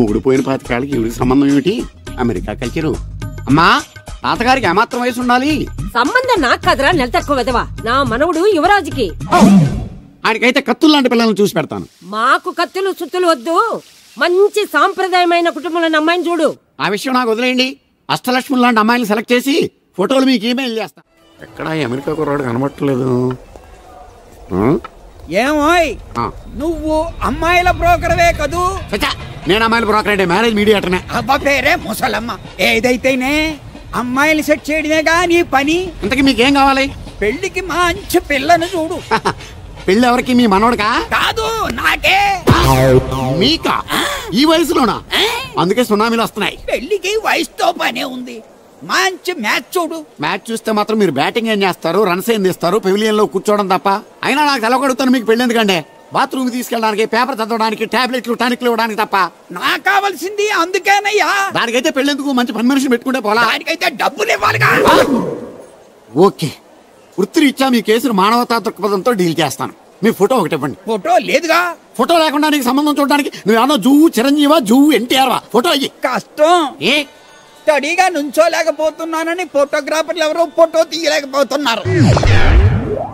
మొగుడు పోయిన 25 ఏళ్ళకి ఈవిడికి సంబంధం ఏమిటి? America culture. అమ్మా, తాతగారికి ఏమాత్రం వయసు ఉండాలి? సంబంధం నాకు కదరా, నెల తక్కువ విధవా. నా మనవుడు యువరాజుకి. ఆయనకైతే కత్తులు లాంటి పిల్లల్ని చూసి పెడతాను. మాకు కత్తులు సుత్తులు వద్దు, మంచి సాంప్రదాయమైన కుటుంబంలో అమ్మాయిని చూడు. ఆ విషయం నాకు వదిలేయండి. అష్టలక్ష్మి లాంటి అమ్మాయిని సెలెక్ట్ చేసి ఫోటోలు మీకు ఈమెయిల్ చేస్తా. ఎక్కడ అమెరికా కుర్రాడు కనబట్టలేదు. ఏమోయ్, నువ్వు అమ్మాయిల బ్రోకర్వే కదూ? నేను అమ్మాయిల బ్రోకర్ అంటే మ్యారేజ్ మీడియాటర్నే. అబ్బా పేరే ముసలమ్మ. ఏదైతేనే అమ్మాయిలు సెట్ చేయడమేగా నీ పని. ఇంతకీ మీకేం కావాలి? పెళ్లికి మంచి పిల్లను చూడు. పెళ్లి ఎవరికి? మీ మనోడికా? కాదు, నాకే. మీకా? ఈ వయసులోనా? అందుకే సునామీలు వస్తున్నాయి. పెళ్లికి వయసుతో పనే ఉంది. మంచి మ్యాచ్ చూడు. మ్యాచ్ చూస్తే మాత్రం మీరు బ్యాటింగ్ ఏం చేస్తారు, రన్స్ ఏం తీస్తారు, పెవిలియన్ లో కూర్చోవడం తప్ప. అయినా నాకు తెలవగడుగుతాను మీకు పెళ్లి ఎందుకంటే బాత్రూమ్ తీసుకెళ్ళడానికి, పేపర్ చదవడానికి, టాబ్లెట్లు టానిక్లు ఇవ్వడానికి తప్ప. నాకు కావాల్సింది అందుకేనయ్యా. దానికైతే పెళ్లిందుకు మంచి పని మనిషిని పెట్టుకుంటే పోలా. దానికైతే డబ్బులు ఇవ్వాలిగా. ఓకే, వృత్తిరీత్యా మీ కేసును మానవతా దృక్పథంతో డీల్ చేస్తాను. మీ ఫోటో ఒకటి ఇవ్వండి. ఫోటో లేదుగా. ఫోటో లేకుండా నీకు సంబంధం చూడడానికి నువ్వేమన్నా జువ్వు చిరంజీవా, జువ్వు ఎన్టీఆర్ వా? ఫోటో అయ్యి. కష్టం. స్టడీగా నుంచోలేకపోతున్నానని ఫోటోగ్రాఫర్లు ఎవరో ఫోటో తీయలేకపోతున్నారు.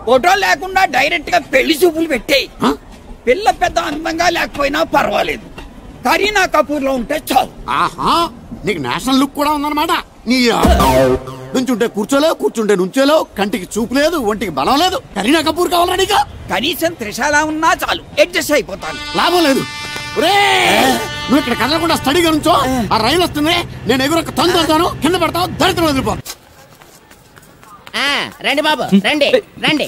ఫోటో లేకుండా డైరెక్ట్ గా పెళ్లి చూపులు పెట్టేయి. పిల్ల పెద్ద అందంగా లేకపోయినా పర్వాలేదు, కరీనా కపూర్ లో ఉంటే చాలు. ఆహా, నీకు నేషనల్ లుక్ కూడా ఉందన్నమాట. నీ నుంచుంటే కూర్చోలేవు, కూర్చుంటే నుంచోలేవు, కంటికి చూపు లేదు, ఒంటికి బలం లేదు. కరీనా కపూర్ కావాలా నీకు? కనీసం త్రిశాల ఉన్నా చాలు, అడ్జస్ట్ అయిపోతాను. లాభం లేదు. నువ్వు ఇక్కడ కదలకుండా స్టడీగా నుంచో. ఆ రైలు వస్తుంది, నేను ఎగురొక్క తంతాను, కింద పడతావు, దరిద్రం వదిలిపో. రండి బాబు, రండి రండి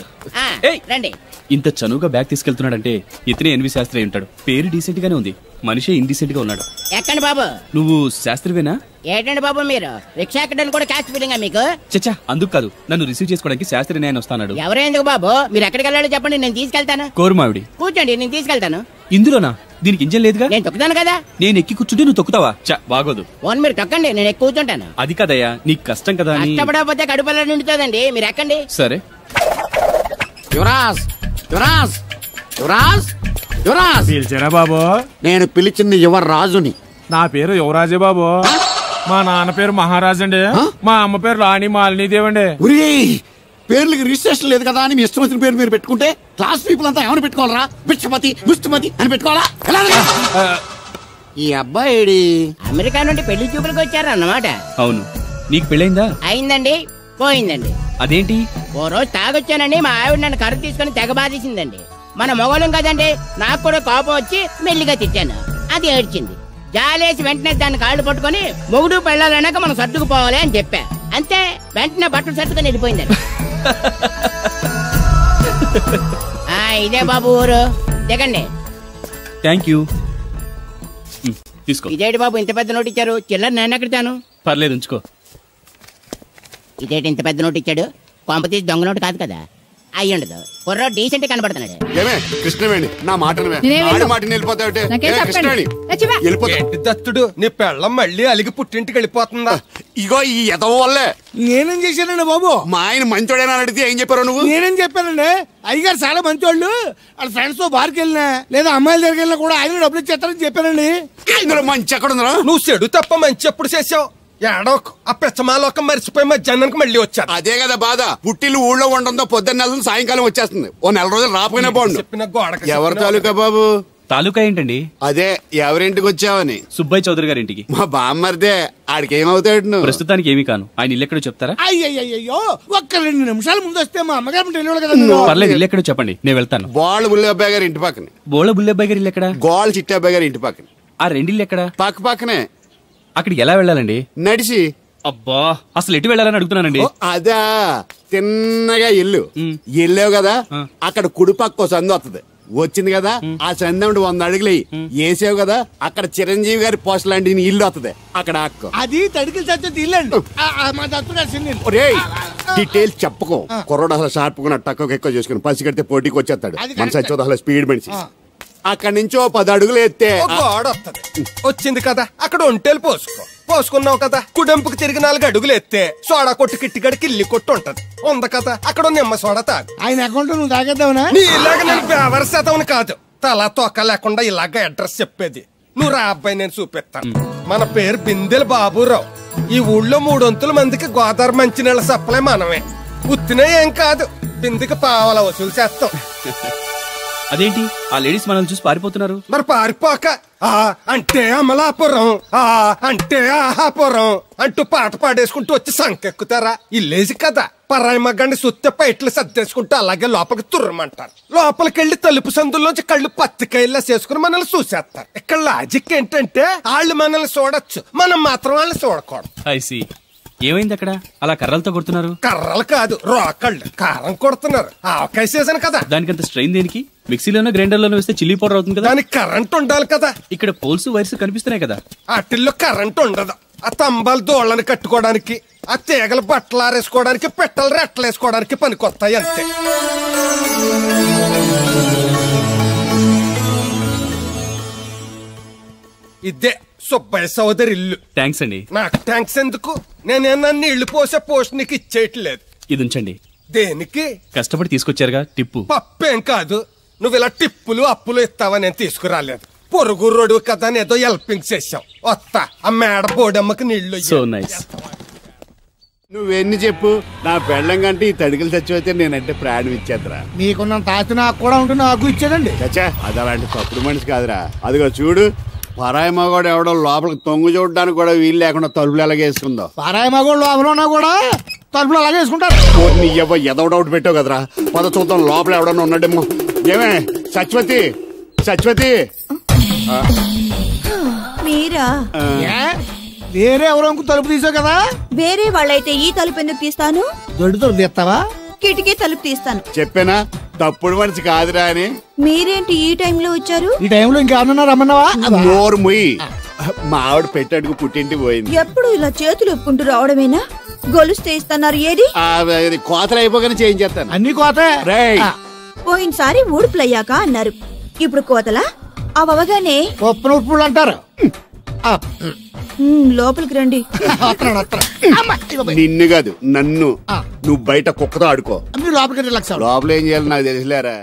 రండి. ఇంత చనువుగా బ్యాగ్ తీసుకెళ్తున్నాడంటే ఇతనే ఎన్వి శాస్త్రి ఉంటాడు. పేరు డీసెంట్ గానే ఉంది, మనిషే ఇండీసెంట్ గా ఉన్నాడు. ఎక్కండి బాబు. నువ్వు శాస్త్రివేనా? ఏంటండి బాబు మీరు రిక్షా ఎక్కడానికి కూడా క్యాష్ ఫీలింగా మీకు? చచ్చా, అందుకు కాదు, నన్ను రిసీవ్ చేసుకోవడానికి శాస్త్రి నేను వస్తాడు. ఎవరు ఎందుకు బాబు? మీరు ఎక్కడికి వెళ్ళాలో చెప్పండి, నేను తీసుకెళ్తాను. కోరుమావిడి. కూర్చోండి, నేను తీసుకెళ్తాను. ఇందులోనా? దీనికి ఇంజన్ లేదుగా. నేను తొక్కుతాను కదా. నేను ఎక్కి కూర్చుంటే నువ్వు తొక్కుతావా? బాగోదు. ఓన్ మీరు తొక్కండి, నేను ఎక్కి కూర్చుంటాను. అది కదయ్యా, నీకు కష్టం కదా. కష్టపడకపోతే కడుపులో నిండుతుందండి, మీరు ఎక్కండి. సరే. యువరాజ్, యువరాజ్, యువరాజ్, యువరాజ్. పిలిచారా బాబు? నేను పిలిచింది యువరాజుని. నా పేరు యువరాజే బాబు. మా నాన్న పేరు మహారాజ్ అండి, మా అమ్మ పేరు రాణి మాలినీదేవండి. పేర్లకి రిజిస్ట్రేషన్ లేదు కదా అని మీ ఇష్టం వచ్చిన పేరు మీరు పెట్టుకుంటే క్లాస్ పీపుల్ అంతా ఏమని పెట్టుకోవాలరా? బిచ్చమతి, ముష్టిమతి అని పెట్టుకోవాలా? ఈ అబ్బాయి అమెరికా నుండి పెళ్లి చూపులకు వచ్చారు అన్నమాట. అవును. నీకు పెళ్ళైందా? అయిందండి, పోయిందండి. అదేంటి? ఓ రోజు తాగొచ్చానండి, మా ఆవిడ నన్ను కర్ర తీసుకుని తెగ బాధేసిందండి. మన మొగలం కదండి, నాకు కూడా కోపం వచ్చి మెల్లిగా తిట్టాను. అది ఏడ్చింది. జాలేసి వెంటనే దాన్ని కాళ్ళు పట్టుకుని మొగుడు పెళ్ళాలన్నాక మనం సర్దుకుపోవాలి అని చెప్పా. అంతే, వెంటనే బట్టలు సర్దుకొని వెళ్ళిపోయిందండి. ఇదే బాబు ఊరు, దిగండి. Thank you. తీసుకో. ఇదేంటి బాబు ఇంత పెద్ద నోటు ఇచ్చారు? చిల్లర నేను ఎక్కడతాను? పర్లేదు, ఉంచుకో. ఇదేంటి ఇంత పెద్ద నోటు ఇచ్చాడు? కొంప తీసి దొంగ నోటు కాదు కదా? అయ్యుండదు, కుర్ర డీసెంట్ కనబడుతున్నాడు. కృష్ణవేణి, నా మాటను దత్తుడు, నీ పెళ్ళం మళ్ళీ అలిగి పుట్టింటికి వెళ్ళిపోతుందా? ఇగో ఈ ఎదవ వల్లే. నేనేం చేశానండి బాబు? మా ఆయన మంచోడైనా అడిగితే ఏం చెప్పారు నువ్వు? నేనేం చెప్పానండి? అయ్యగారు చాలా మంచోళ్ళు, వాళ్ళ ఫ్రెండ్స్ తో బార్కి వెళ్ళినా లేదా అమ్మాయిల దగ్గరికి వెళ్ళినా కూడా ఆయన డబ్బులు ఇచ్చేస్తారని చెప్పానండి. ఇందులో మంచి ఎక్కడ ఉందా? నువ్వు చెడు తప్ప మంచి ఎప్పుడు చేసావు? ఏడోకు ఆ పెచ్చమాలోకం మర్చిపోయి మధ్యాహ్నానికి మళ్ళీ వచ్చారు. అదే కదా బాధ. పుట్టిల్లు ఊళ్ళో ఉండడంతో పొద్దున్న నెల సాయంకాలం వచ్చేస్తుంది. ఓ నెల రోజులు రాపోయినా బాగుండు. చెప్పిన గోడకి ఎవరి తాలూకా బాబు? తాలూకా ఏంటండి? అదే ఎవరింటికి వచ్చావని. సుబ్బయ్య చౌదరి గారి ఇంటికి. మా బామ్మర్దే. ఆడికి ఏమవుతాడు? ప్రస్తుతానికి ఏమీ కాను. ఆయన ఇల్లు ఎక్కడో చెప్తారా? అయ్యో, ఒక్క 2 నిమిషాల ముందు వస్తే మా అమ్మగారు తెలియదు కదా. పర్లేదు, ఇల్లు ఎక్కడో చెప్పండి, నేను వెళ్తాను. బోళ్ళ బుల్లి అబ్బాయి గారి ఇంటి పక్కన. బోళ్ళ బుల్లి అబ్బాయి గారి ఇల్లు ఎక్కడ? గోళ్ళ చిట్టి అబ్బాయి గారి ఇంటి పక్కన. ఆ రెండిల్లు ఎక్కడ? పక్క పక్కనే. అక్కడికి ఎలా వెళ్ళాలండి? నడిచి. అబ్బా, అసలు ఎటు వెళ్ళాలని అడుగుతున్నానండి. అదా, తిన్నగా ఇల్లు వెళ్ళావు కదా, అక్కడ కుడిపక్క సందు వస్తుంది. వచ్చింది కదా, ఆ సందు 100 అడుగులు వేసావు కదా, అక్కడ చిరంజీవి గారి పోస్ట్ లాంటి ఇల్లు వస్తుంది. అక్కడ అక్క అది తడికి చచ్చి ఇల్లండి. డీటెయిల్స్ చెప్పుకో. కుర్రోడు అసలు షార్ప్గా తక్కువ ఎక్కువ చేసుకుని పసి కడితే పోటీకి వచ్చేస్తాడు. మన సచ్చి అసలు స్పీడ్ మనిషి. అక్కడి నుంచి 10 అడుగులు ఎత్తే గోడ వస్తుంది. వచ్చింది కదా, అక్కడ ఒంటేలు పోసుకున్నావు కదా, కుడెంపుకు తిరిగి 4 అడుగులు ఎత్తే సోడా కొట్టు కిట్టిగడి కిల్లి కొట్టు ఉంటది. ఉంది కదా, అక్కడ నిమ్మ సోడా తాగు. ఆయన అకౌంట్ నువ్వు తాగేద్దావునా? నీ ఇలాగ నేను వ్యవహార శాతం కాదు, తల తోక లేకుండా ఇలాగ అడ్రస్ చెప్పేది. నువ్వు రా అబ్బాయి, నేను చూపిస్తాను. మన పేరు బిందెల బాబురావు. ఈ ఊళ్ళో 300 మందికి గోదావరి మంచినీళ్ళ సప్లై మనమే. ఉత్తినే ఏం కాదు, బిందెకి పావలా వసూలు చేస్తాం. అదేంటి ఆ లేడీస్ మనల్ని చూసి పారిపోతున్నారు? మరి పారిపోక ఆ అంటే అమలాపురం, ఆ అంటే ఆహాపురం అంటూ పాట పాడేసుకుంటూ వచ్చి సంకెక్కుతారా? ఇల్లేసి కదా, పరాయి మగ్గాన్ని సుత్తే పైట్లు సర్దేసుకుంటూ అలాగే లోపలికి తుర్రమంటారు. లోపలికెళ్లి తలుపు సందుల్లోంచి కళ్ళు పత్తికాయల్లా చేసుకుని మనల్ని చూసేస్తారు. ఇక్కడ లాజిక్ ఏంటంటే వాళ్ళు మనల్ని చూడొచ్చు, మనం మాత్రం వాళ్ళని చూడకూడదు. ఐసి ఏమైంది అక్కడ అలా కర్రలతో కొడుతున్నారు? కర్రలు కాదు, రోకళ్ళు కారం కొడుతున్నారు. ఆవకాయ సీజన్ కదా. దానికంత స్ట్రెయిన్ దేనికి? మిక్సీలోనో గ్రైండర్లోనో వేస్తే చిల్లీ పౌడర్ అవుతుంది కదా. దానికి కరెంట్ ఉండాలి కదా. ఇక్కడ పోల్స్ వైర్స్ కనిపిస్తున్నాయి కదా. వాటిల్లో కరెంట్ ఉండదు. ఆ తంబాలు దోళ్ళని కట్టుకోవడానికి, ఆ తీగలు బట్టలు ఆరేసుకోవడానికి, పెట్టలు రెట్టలేసుకోవడానికి పనికొస్తాయి అంతే. ఇదే సుబ్బయ్య సోదరి ఇల్లు. థ్యాంక్స్ అండి. నాకు థ్యాంక్స్ ఎందుకు? నేనేనా నీళ్లు పోసే పోస్ట్ నీకు ఇచ్చేయట్లేదు. ఇది ఉంచండి. దేనికి? కష్టపడి తీసుకొచ్చారుగా టిప్పు. పప్పేం కాదు, నువ్వు ఇలా టిప్పులు అప్పులు ఇస్తావని నేను తీసుకురాలేదు. పొరుగు రోడ్డు కదా అని ఏదో హెల్పింగ్ చేసావు. వస్తా, ఆ మేడ బోడమ్మకి నీళ్లు. So nice. నువ్వెన్ని చెప్పు, నా పెళ్ళం కంటే ఈ తడికలు చచ్చిపోతే నేనంటే ప్రాణం ఇచ్చేద్దరా. మీకున్నంత ఆస్తి నాకు కూడా ఉంటుంది, నాకు ఇచ్చేదండి. చచ్చా, అది అలాంటి తప్పుడు మనిషి కాదురా. అదిగో చూడు, పరాయి మగోడు ఎవడో లోపలికి తొంగు చూడడానికి కూడా వీలు లేకుండా తలుపులు ఎలాగేసుకుందో. పరాయి మగోళ్ళు లోపల ఉన్నా కూడా తలుపులు అలాగే వేసుకుంటారు. నీ ఎదో డౌట్ పెట్టావు కదరా. పద చూద్దాం లోపల ఎవడన్నా ఉన్నాడేమో. ఏమే సత్యవతి, సత్యవతి మీరా? వేరే ఎవరో తలుపు తీసావు కదా. వేరే వాళ్ళైతే ఈ తలుపు ఎందుకు తీస్తాను? దొడ్డు తలుపు తీస్తావా? కిటికీ తలుపు తీస్తాను. చెప్పానా తప్పుడు మనిషి కాదురా అని. మీరేంటి ఈ టైంలో వచ్చారు? ఈ టైంలో ఇంకేమన్నా రమ్మన్నావా? నోరు ముయ్యి. మా ఆవిడ పెట్టాడుకు పుట్టింటి పోయింది. ఎప్పుడు ఇలా చేతులు ఒప్పుకుంటూ రావడమేనా? గొలుస్తే ఇస్తున్నారు, ఏది? కోతలు అయిపోగానే చేయించేస్తాను. అన్ని కోతే. పోయినసారి ఊడుపులయ్యాక అన్నారు, ఇప్పుడు కోతలా? అవగానే ఉప్పును ఉప్పులు అంటారు. లోపలికి రండి. నిన్ను కాదు నన్ను. నువ్వు బయట కుక్కతో ఆడుకో. మీరు లోపలికి రిలాక్స్ అవ్వండి. లోపల ఏం చేయాలి నాకు తెలిసిలేరా.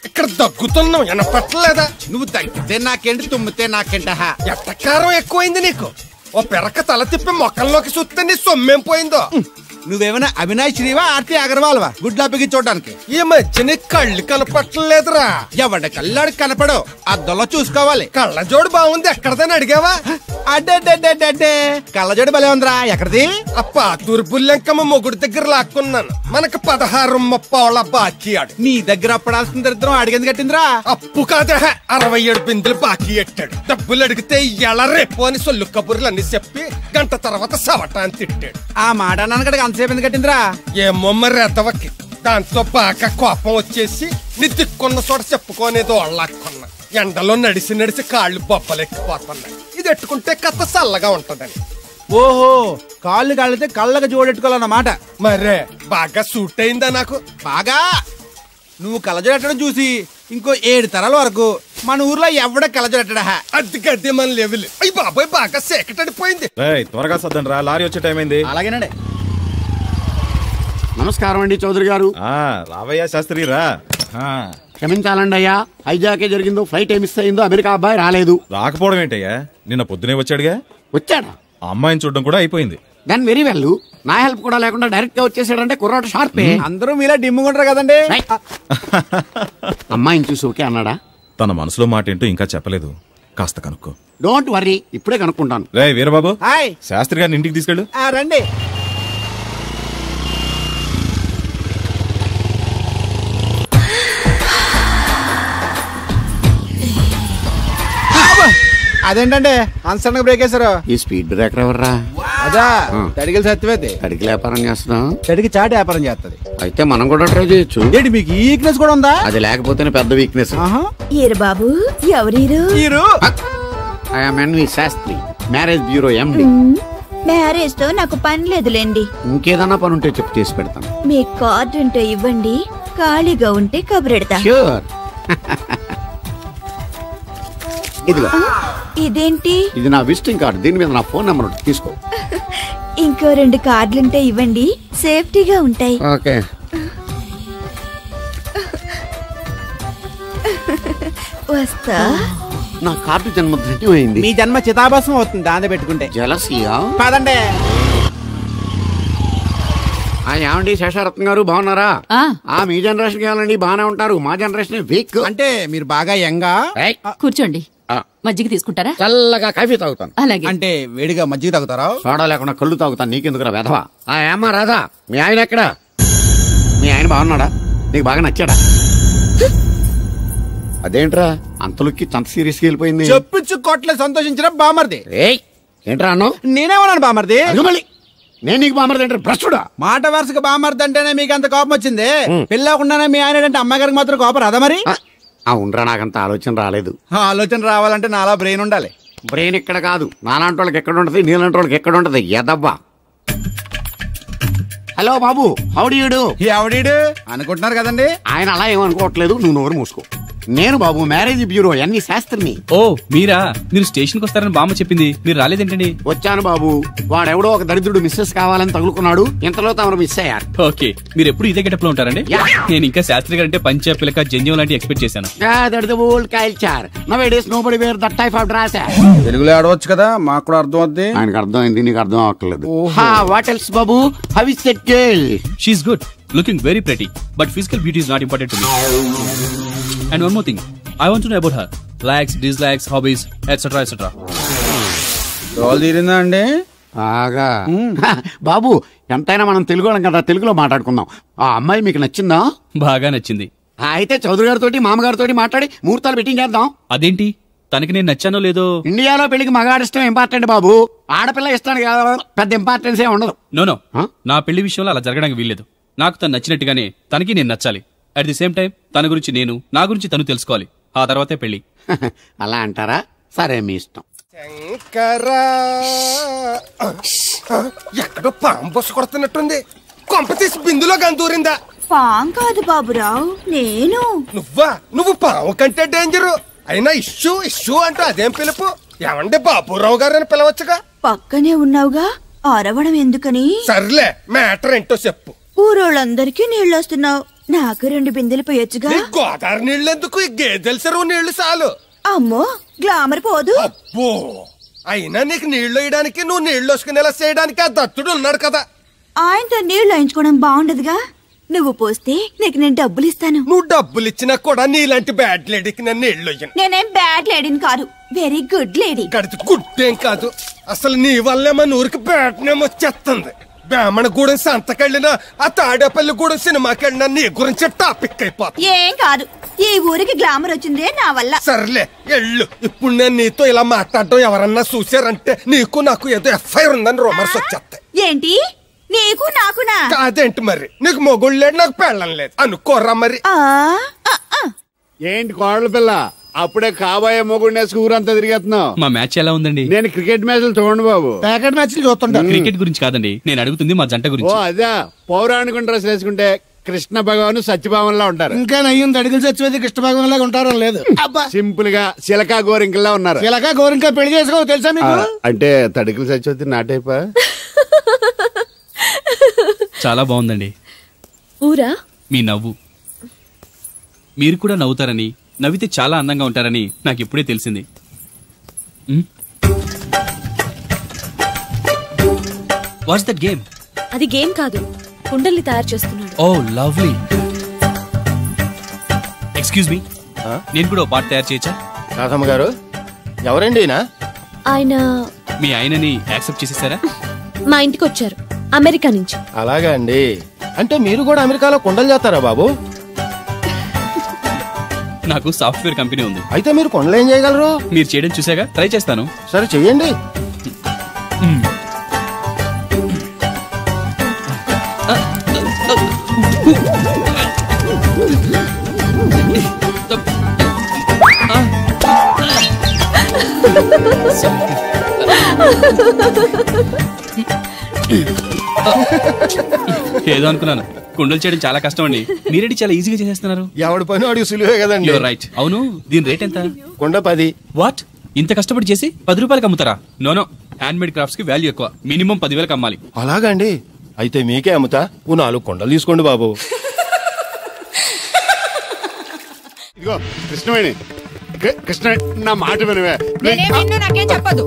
ఇక్కడ దగ్గుతున్నావు, వినపట్టలేదా? నువ్వు తగ్గితే నాకేంటి, తుమ్మితే నాకేంట. ఎట్టకారం ఎక్కువైంది నీకు. ఓ పెరక తల తిప్పి మొక్కల్లోకి చూస్తే నీ సొమ్మేం పోయిందో. నువ్వేమైనా అవినాష్ శ్రీవా, ఆర్తి అగర్వాల్వా గుడ్లా చూడడానికి? ఈ మధ్య నీ కళ్ళు కనపట్టలేదురా. ఎవడ కళ్ళాడు కనపడవు, అద్దంలో చూసుకోవాలి. కళ్ళజోడు బాగుంది, ఎక్కడదని అడిగావా? అడ్డే కళ్ళజోడు భలే ఉందిరా. ఎక్కడిది? ఆ పాతూరు బుల్లెంకమ్మ మొగుడు దగ్గర లాక్కున్నాను. మనకు 16 బాకీ ఆడు. నీ దగ్గర అప్పడాల్సిన దరిద్రం అడిగింది కట్టిందిరా. అప్పు కాదా, 67 బిందులు బాకీ ఎట్టాడు. డబ్బులు అడిగితే ఎలా రేపు అని సొల్లు కబుర్లు అన్ని చెప్పి గంట తర్వాత సవటాన్ని తిట్టాడు. ఆ మాట అన్నాను అంతసేపు ఎందుకు కట్టిందిరా? ఏమో మరి ఎదవకి. దాంతో బాగా కోపం వచ్చేసి నీ దిక్కున్న చోట చెప్పుకోనేదో వాళ్ళకున్నా. ఎండలో నడిసి నడిసి కాళ్ళు బొబ్బలెక్కిపోతున్నాయి. ఇది ఎట్టుకుంటే కథ చల్లగా ఉంటదని. ఓహో, కాళ్ళు కాళ్ళతే కళ్ళగా జోడెట్టుకోవాలన్నమాట. మరే బాగా సూట్ అయిందా నాకు? బాగా. నువ్వు కళ్ళజోడెట్టడం చూసి ఇంకో 7 తరాల వరకు మన ఊర్లో ఎవడ కళ్ళజోడెట్టడా. అది గడ్డి మన లెవెల్. అయ్యి బాబాయ్, బాగా సేకటడిపోయింది. త్వరగా సర్దండి రా, లారీ వచ్చే టైం అయింది. అలాగేనండి. నమస్కారం అండి చౌదరి గారు. రావయ్యా శాస్త్రి రా. క్షమించాలండి అయ్యా, హైజాకే జరిగిందో, ఫ్లైట్ ఏమి మిస్ అయిందో, అమెరికా అబ్బాయి రాలేదు. రాకపోవడం ఏంటయ్యా, నిన్న పొద్దునే వచ్చాడుగా. వచ్చాడా? అమ్మాయిని చూడడం కూడా అయిపోయింది. దాని వెరీ వెల్. నా హెల్ప్ కూడా లేకుండా డైరెక్ట్ గా వచ్చేసాడంటే కుర్రాడు షార్పే. అందరూ మీలా డిమ్ముకుంటారు కదండి. అమ్మాయిని చూసి ఓకే అన్నాడా? తన మనసులో మాట ఏంటో ఇంకా చెప్పలేదు, కాస్త కనుక్కో. డోంట్ వరీ, ఇప్పుడే కనుక్కుంటాను. రే వీరబాబు, హాయ్. శాస్త్రి గారిని ఇంటికి తీసుకెళ్ళు. రండి. అదేంటండి అన్సడన్ బ్రేక్ వేశారు? ఈ స్పీడ్ బ్రేకర్ ఎవర్రా? అదా తడికి సత్యవేది. తడికి వ్యాపారం చేస్తున్నాం. తడికి చాటి వ్యాపారం చేస్తుంది. అయితే మనం కూడా ట్రై చేయొచ్చు. ఏంటి మీకు ఈ వీక్నెస్ కూడా ఉందా? అది లేకపోతేనే పెద్ద వీక్నెస్. బాబు ఎవరీరు? I am NV Shastri, marriage bureau MD. Marriage తో నాకు పని లేదులేండి. ఇంకేదన్నా పని ఉంటే చెప్పు, చేసి పెడతాను. మీ కార్డు ఉంటే ఇవ్వండి, ఖాళీగా ఉంటే కబురెడతా. ష్యూర్. ఇదిగో. ఇదేంటి? ఇది నా విజిటింగ్ కార్డు, దీని మీద నా ఫోన్ నెంబర్ ఉంటుంది, తీసుకో. ఇంకో 2 కార్డులుంటే ఇవ్వండి, సేఫ్టీగా ఉంటాయి. ఓకే. వస్తా. నా కార్డు జన్మ ధన్యం అయింది. మీ జన్మ చితాభాసం అవుతుంది దాన్ని పెట్టుకుంటే. జలసియా కాదండి. ఏమండి శేషారత్న గారు బాగున్నారా? మీ జనరేషన్ కావాలండి బాగానే ఉంటారు, మా జనరేషన్ వీక్. అంటే మీరు బాగా యంగా. కూర్చోండి. మజ్జిగ తీసుకుంటారా? చల్లగా కాఫీ తాగుతాను. అలాగే. అంటే వేడిగా మజ్జిగ తాగుతారా? సోడా లేకుండా కళ్ళు తాగుతాను. నీకెందుకురా వెధవా? ఏమ్మా రాధా, మీ ఆయన ఎక్కడా? మీ ఆయన బాగున్నాడా? నీకు బాగా నచ్చాడా? అదేంట్రా అంతలోకి అంత సీరియస్గా వెళ్ళిపోయింది? చెప్పించు కొట్లే సంతోషించిన బామర్ది. ఏంట్రా అన్నావు? నేనేమన్నాను బామర్ది? మళ్ళీ నేను నీకు బామర్ది అంటే భ్రష్టుడా? మాట వరుసగా బామర్ది అంటేనే మీకు అంత కోపం వచ్చింది. పెళ్ళకుండానే మీ ఆయన అంటే అమ్మగారికి మాత్రం కోపం రాదా మరి? అవునరా, నాకంత ఆలోచన రాలేదు. ఆలోచన రావాలంటే నాలా బ్రెయిన్ ఉండాలి. బ్రెయిన్ ఇక్కడ కాదు, నాలాంటి వాళ్ళకి ఎక్కడ ఉంటది, నీలాంటి వాళ్ళకి ఎక్కడ ఉంటది ఎదవ్వా. హలో బాబు, హౌడీయుడు. ఎవడీడు అనుకుంటున్నారు కదండి. ఆయన అలా ఏమనుకోవట్లేదు, నువ్వు నోరు మూసుకో. నేను బాబు మ్యారేజ్ బ్యూరో ఎన్ని శాస్త్రిని. ఓ మీరా? మీరు స్టేషన్కి వస్తారని బామ్మ చెప్పింది, మీరు రాలేదేంటండి? వచ్చాను బాబు, వాడెవడో ఒక దరిద్రుడు మిస్సెస్ కావాలని తగులుకున్నాడు, ఇంతలో తమరు మిస్ అయ్యారు. ఓకే, మీరు ఎప్పుడు ఇదే గెటప్ లో ఉంటారండి? నేను ఇంకా శాస్త్రి గారు అంటే పంచ పిలక జంజం లాంటి ఎక్స్పెక్ట్ చేశాను. తెలుగులో ఆడవచ్చు కదా, మాకు కూడా అర్థం అవుద్ది. ఆయనకు అర్థమైంది, నీకు అర్థం అవ్వట్లేదు. What else Babu? How is that girl? She is good, looking very pretty, but physical beauty is not important to me. And one more thing, I want to know about her likes, dislikes, hobbies, etc. etc. Role తీరిందా అండి? బాగా. బాబు ఎంతైనా మనం తెలుగులం కదా, తెలుగులో మాట్లాడుకుందాం. ఆ అమ్మాయి మీకు నచ్చిందా? బాగా నచ్చింది. అయితే చౌదరి గారితో మామగారితో మాట్లాడి ముహూర్తాలు పెట్టింగ్ చేద్దాం. అదేంటి, తనకి నేను నచ్చానో లేదో? ఇండియాలో పెళ్లికి మగాడిష్టం ఇంపార్టెంట్ బాబు, ఆడపిల్ల ఇష్టానికి పెద్ద ఇంపార్టెన్స్ ఏ ఉండదు. నో నా పెళ్లి విషయంలో అలా జరగడానికి వీల్లేదు. నాకు తను నచ్చినట్టుగానే తనకి నేను నచ్చాలి. అట్ ది సేమ్ టైం తన గురించి నేను, నా గురించి తను తెలుసుకోవాలి. ఆ తర్వాతే పెళ్లి. అలా అంటారా? సరే, మీ ఇష్టం. శంకరా, ఎక్కడో పాము బొస్సు కొడుతున్నట్టుంది. కొంప తీసి బిందులో గందూరిందా? పాం కాదు బాబురావు, నేను. నువ్వు పాము కంటే డేంజరు. అయినా ఇష్యూ ఇష్యూ అంటూ అదేం పిలుపు? ఏమండి బాబురావు గారు అని పిలవచ్చుగా. పక్కనే ఉన్నావుగా, అరవడం ఎందుకని? సర్లే, మ్యాటర్ ఏంటో చెప్పు. ఊరోళ్ళందరికీ నీళ్ళు వస్తున్నావు, నాకు 2 బిందెలు పోయొచ్చుగా. గోదావరి నీళ్ళు ఎందుకు? ఈ గేదెల చెరువు నీళ్లు చాలు. అమ్మో, గ్లామర్ పోదు. అబ్బో, అయినా నీకు నీళ్లు వేయడానికి, నువ్వు నీళ్లు వసుకునేలా చేయడానికి ఆ దత్తుడు ఉన్నాడు కదా. ఆయనతో నీళ్లు వేయించుకోవడం బాగుండదుగా. నువ్వు పోస్తే నీకు నేను డబ్బులు ఇస్తాను. నువ్వు డబ్బులు ఇచ్చినా కూడా నీలాంటి బ్యాడ్ లేడీకి నేను నీళ్లు ఇయ్యను. నేనేం బ్యాడ్ లేడీని కాదు, వెరీ గుడ్ లేడీ. గడిచి గుడ్డేం కాదు, అసలు నీ వల్లే మన ఊరికి బ్యాడ్ నేమ్ వచ్చేస్తుంది. బ్రాహ్మణగూడెం సంతకెళ్ళినా, ఆ తాడేపల్లిగూడెం సినిమాకెళ్ళినా నీ గురించి టాపిక్ అయిపోతుంది. ఏం కాదు, ఈ ఊరికి గ్లామర్ వచ్చిందే నా వల్ల. సర్లే ఎళ్ళు. ఇప్పుడు నేను నీతో ఇలా మాట్లాడటం ఎవరన్నా చూసారంటే నీకు నాకు ఏదో ఎఫ్ఐఆర్ ఉందని రూమర్స్ వచ్చేస్తాయి. ఏంటి? నీకు నాకునా? కాదేంటి మరి? నీకు మొగుళ్ళు లేడు, నాకు పెళ్ళం లేదు అనుకోరా మరి. ఏంటి కోడల పిల్ల, అప్పుడే కాబోయే మొగుడినే ఊరంతా తిరిగేస్తున్నావు. మా మ్యాచ్ ఎలా ఉందండి? నేను క్రికెట్ మ్యాచ్లు చూడండి బాబు. ప్యాకెట్ మ్యాచ్లు చూస్తుంటా. క్రికెట్ గురించి కాదండి నేను అడుగుతుంది, మా జంట గురించి. ఓ అదే, పౌరాణిక డ్రెస్ వేసుకుంటే కృష్ణ భగవాన్ సత్యభావంలా ఉంటారు. ఇంకా నయ్యం తడిగిలు చచ్చిపోతే కృష్ణ భగవాన్ లాగా ఉంటారో లేదు. సింపుల్ గా చిలకా గోరింకల్లా ఉన్నారు. చిలకా గోరింక పెళ్లి చేసుకో తెలుసా మీకు? అంటే తడికలు చచ్చిపోతే నాటైపా. చాలా బాగుందండి. ఊరా? మీ నవ్వు. మీరు కూడా నవ్వుతారని, నవ్వితే చాలా అందంగా ఉంటారని నాకు ఇప్పుడే తెలిసింది. What's that game? అది గేమ్ కాదు, కుండల్ని తయారు చేస్తున్నాడు. Oh lovely. ఎక్స్క్యూజ్ మీ, నేను కూడా పాట తయారు చేయొచ్చా? రాధమ్మ గారు, ఎవరండి ఆయన? మీ ఆయనని యాక్సెప్ట్ చేసేసారా? మా ఇంటికి వచ్చారు అమెరికా నుంచి. అలాగా అండి, అంటే మీరు కూడా అమెరికాలో కుండలు చేస్తారా బాబు? నాకు సాఫ్ట్వేర్ కంపెనీ ఉంది. అయితే మీరు కొండలు ఏం చేయగలరు? మీరు చేయడం చూసాగా, ట్రై చేస్తాను. సరే చెయ్యండి. ఏదో అనుకున్నాను, కుండలు చేయడం చాలా కష్టం అండి. మీరేంటి చాలా ఈజీగా చేసేస్తున్నారు. ఎవడి పని వాడికి సులువే కదండి. రైట్. అవును, దీని రేట్ ఎంత? కుండ 10. వాట్? ఇంత కష్టపడి చేసి 10 రూపాయలకి అమ్ముతారా? నోనో, హ్యాండ్ మేడ్ క్రాఫ్ట్స్ కి వాల్యూ ఎక్కువ, మినిమం 10,000కి అమ్మాలి. అలాగా అండి, అయితే మీకే అమ్ముతా. 4 కుండలు తీసుకోండి బాబు. ఇదిగో కృష్ణవేణి, కృష్ణ నా మాట వినవే. నాకేం చెప్పదు.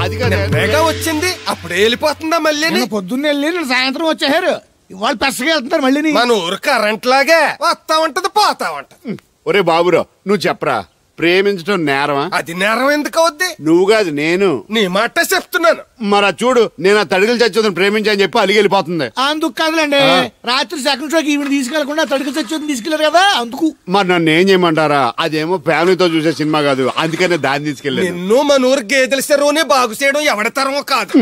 అది కాదు వచ్చింది అప్పుడే వెళ్ళిపోతుందా మళ్ళీ? పొద్దున్న వెళ్ళి నేను సాయంత్రం వచ్చేసారు. ఇవాళ పెసగా వెళ్తున్నారు మళ్ళీ. మన ఊరు కరెంట్ లాగే వస్తా ఉంటది పోతా ఉంటది. ఒరే బాబురావు నువ్వు చెప్పరా, ప్రేమించడం నేరమా? అది నేరం ఎందుకు అవుద్ది? నువ్వు కాదు నేను. నీ మాట చెప్తున్నాను. మరి చూడు, నేను ఆ తడికలు చచ్చోదని ప్రేమించని చెప్పి అలిగి వెళ్ళిపోతుంది. అందుకు కాదులేండి, రాత్రి సెకండ్ షోకి ఈవిడ తీసుకెళ్లకుండా తడికలు చచ్చోదని తీసుకెళ్లారు కదా అందుకు. మరి నన్ను ఏం చేయమంటారా? అదేమో ఫ్యామిలీతో చూసే సినిమా కాదు, అందుకనే దాన్ని తీసుకెళ్ళాను. నిన్ను మన ఊరు గేదెల చెరువుని బాగు చేయడం ఎవడతరమో కాదు.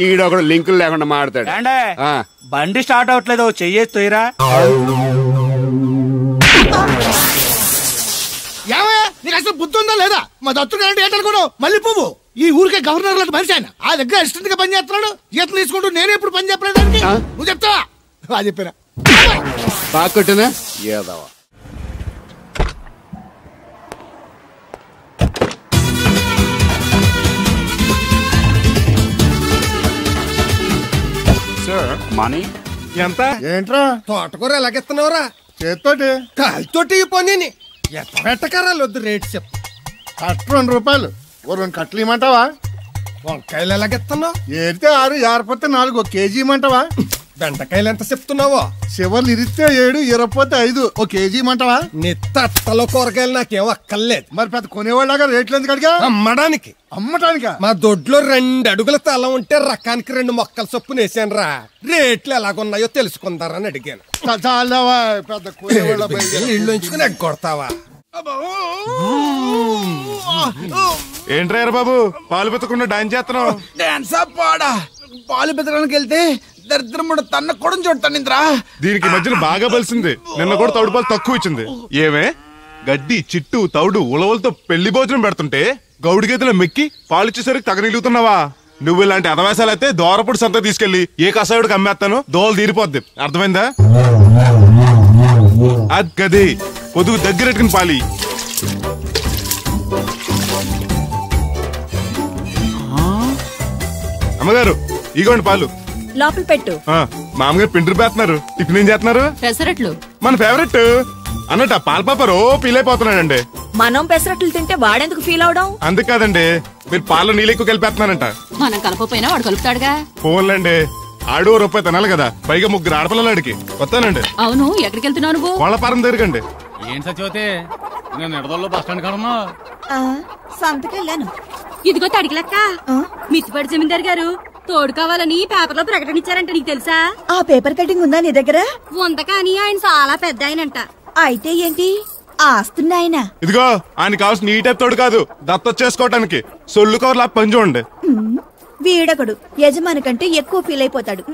ఈడొకడు లింకులు లేకుండా మాడతాడు. బండి స్టార్ట్ అవట్లేదు, చెయ్యేసి తోయరా. నీకు అసలు బుద్ధి ఉందా లేదా? మా దత్తుడు అంటే ఏంటనుకోను మళ్ళీ పువ్వు. ఈ ఊరికే గవర్నర్ లాంటి మనిషి ఆయన. ఆ దగ్గర అసిస్టెంట్ గా పని చేస్తున్నాడు, జీతం తీసుకుంటూ నేను ఎప్పుడు పని చెప్పలేదు దానికి. నువ్వు చెప్తావా? అది చెప్పారా బాగా కొట్టినా ఏదవా. మనీ ఎంత? ఏంట్రా తోటకూర ఎలాగెత్తున్నావురా? చేత్తోటి కాలుతోటి పోనీ ఎట్టకరాలు వద్దు, రేటు చెప్పు. కట్ట 2 రూపాయలు. ఓ 2 కట్టలు ఇమ్మంటావా? వంకాయలు ఎలాగెత్తున్నావు? ఏరితే 6, ఏరపోతే 4, 1 కేజీ ఇమ్మంటావా? బెండకాయలు ఎంత చెప్తున్నావో? చివర్లు ఇరిస్తే 7, ఇరపోతే 5, 1 కేజీ ఇమ్మంటావా? నీ తట్టలో కూరగాయలు నాకేం అక్కర్లేదు. మరి పెద్ద కొనేవాళ్ళగా రేట్లు ఎందుకు అడిగా? అమ్మడానికి. అమ్మటానికా? మా దొడ్లో 2 అడుగుల తల ఉంటే రకానికి 2 మొక్కల చొప్పున వేసాను రా. రేట్లు ఎలాగున్నాయో తెలుసుకుందారని అడిగాను. చాలావా పెద్ద కొనేవాళ్ళ ఇల్లు ఉంచుకుని ఎగ్గొడతావా? ఏంట్రా బాబు పాలు పెత్తకుండా డాన్స్ చేస్తున్నావు? డాన్సా పాడా? పాలు పెత్తడానికి వెళ్తే దరిద్రముడు తన్న కొడం చూడతానింద్రా. దీనికి మధ్యన బాగా బలిసింది. నిన్న కూడా తౌడు పాలు తక్కువ ఇచ్చింది. ఏమే గడ్డి చిట్టు తౌడు ఉలవలతో పెళ్లి భోజనం పెడుతుంటే గౌడి గేదెలో మెక్కి పాలిచ్చేసరికి తగనిలుగుతున్నావా? నువ్వు ఇలాంటి అదవేశాలు అయితే దోరపుడు సంత తీసుకెళ్లి ఏ కసాయుడికి అమ్మేస్తాను, దోలు తీరిపోద్ది. అర్థమైందా? అది గది పొదుగు దగ్గరెట్టుకుని పాలి. అమ్మగారు ఇగోండి పాలు. లోపల పెట్టు. మామగారు పిండి పేస్తున్నారు. టిఫిన్ ఏం చేస్తున్నారు? పెసరట్లు. మన ఫేవరెట్ అన్నట్టు పాల పాప ఫీల్ అయిపోతున్నాడండి. మనం పెసరట్లు తింటే వాడెందుకు ఫీల్ అవడం? అందుకు కాదండి, మీరు పాలు నీళ్ళు ఎక్కువ కలిపేస్తున్నారంట. మనం కలపపోయినా వాడు కలుపుతాడుగా. ఫోన్లండి, ఆడు రూపాయి తినాలి కదా, పైగా 3 ఆడపిల్లలు అడిగి వస్తానండి. అవును, ఎక్కడికి వెళ్తున్నావు నువ్వు? వాళ్ళ పారం దగ్గరకండి. ఏం సచివతే నేను నిడదల్లో బస్ స్టాండ్ కాడన్నా సంతకెళ్ళాను. ఇదిగో తడికిలక్క, మిత్తిపడి జమీందార్ గారు తోడు కావాలని పేపర్లో ప్రకటన ఇచ్చారంట. నీకు తెలుసా? ఆ పేపర్ కటింగ్ ఉందా నీ దగ్గర? ఉంద కానీ ఆయన చాలా పెద్ద ఆయనంట. అయితే ఏంటి ఆస్తున్నాయన? ఇదిగో ఆయన కావాల్సిన ఈ టైప్ తోడు కాదు, దత్తొచ్చేసుకోవటానికి సొల్లు కవర్లా పని చూడండి. వీడకడు యజమాని కంటే ఎక్కువ ఫీల్ అయిపోతాడు.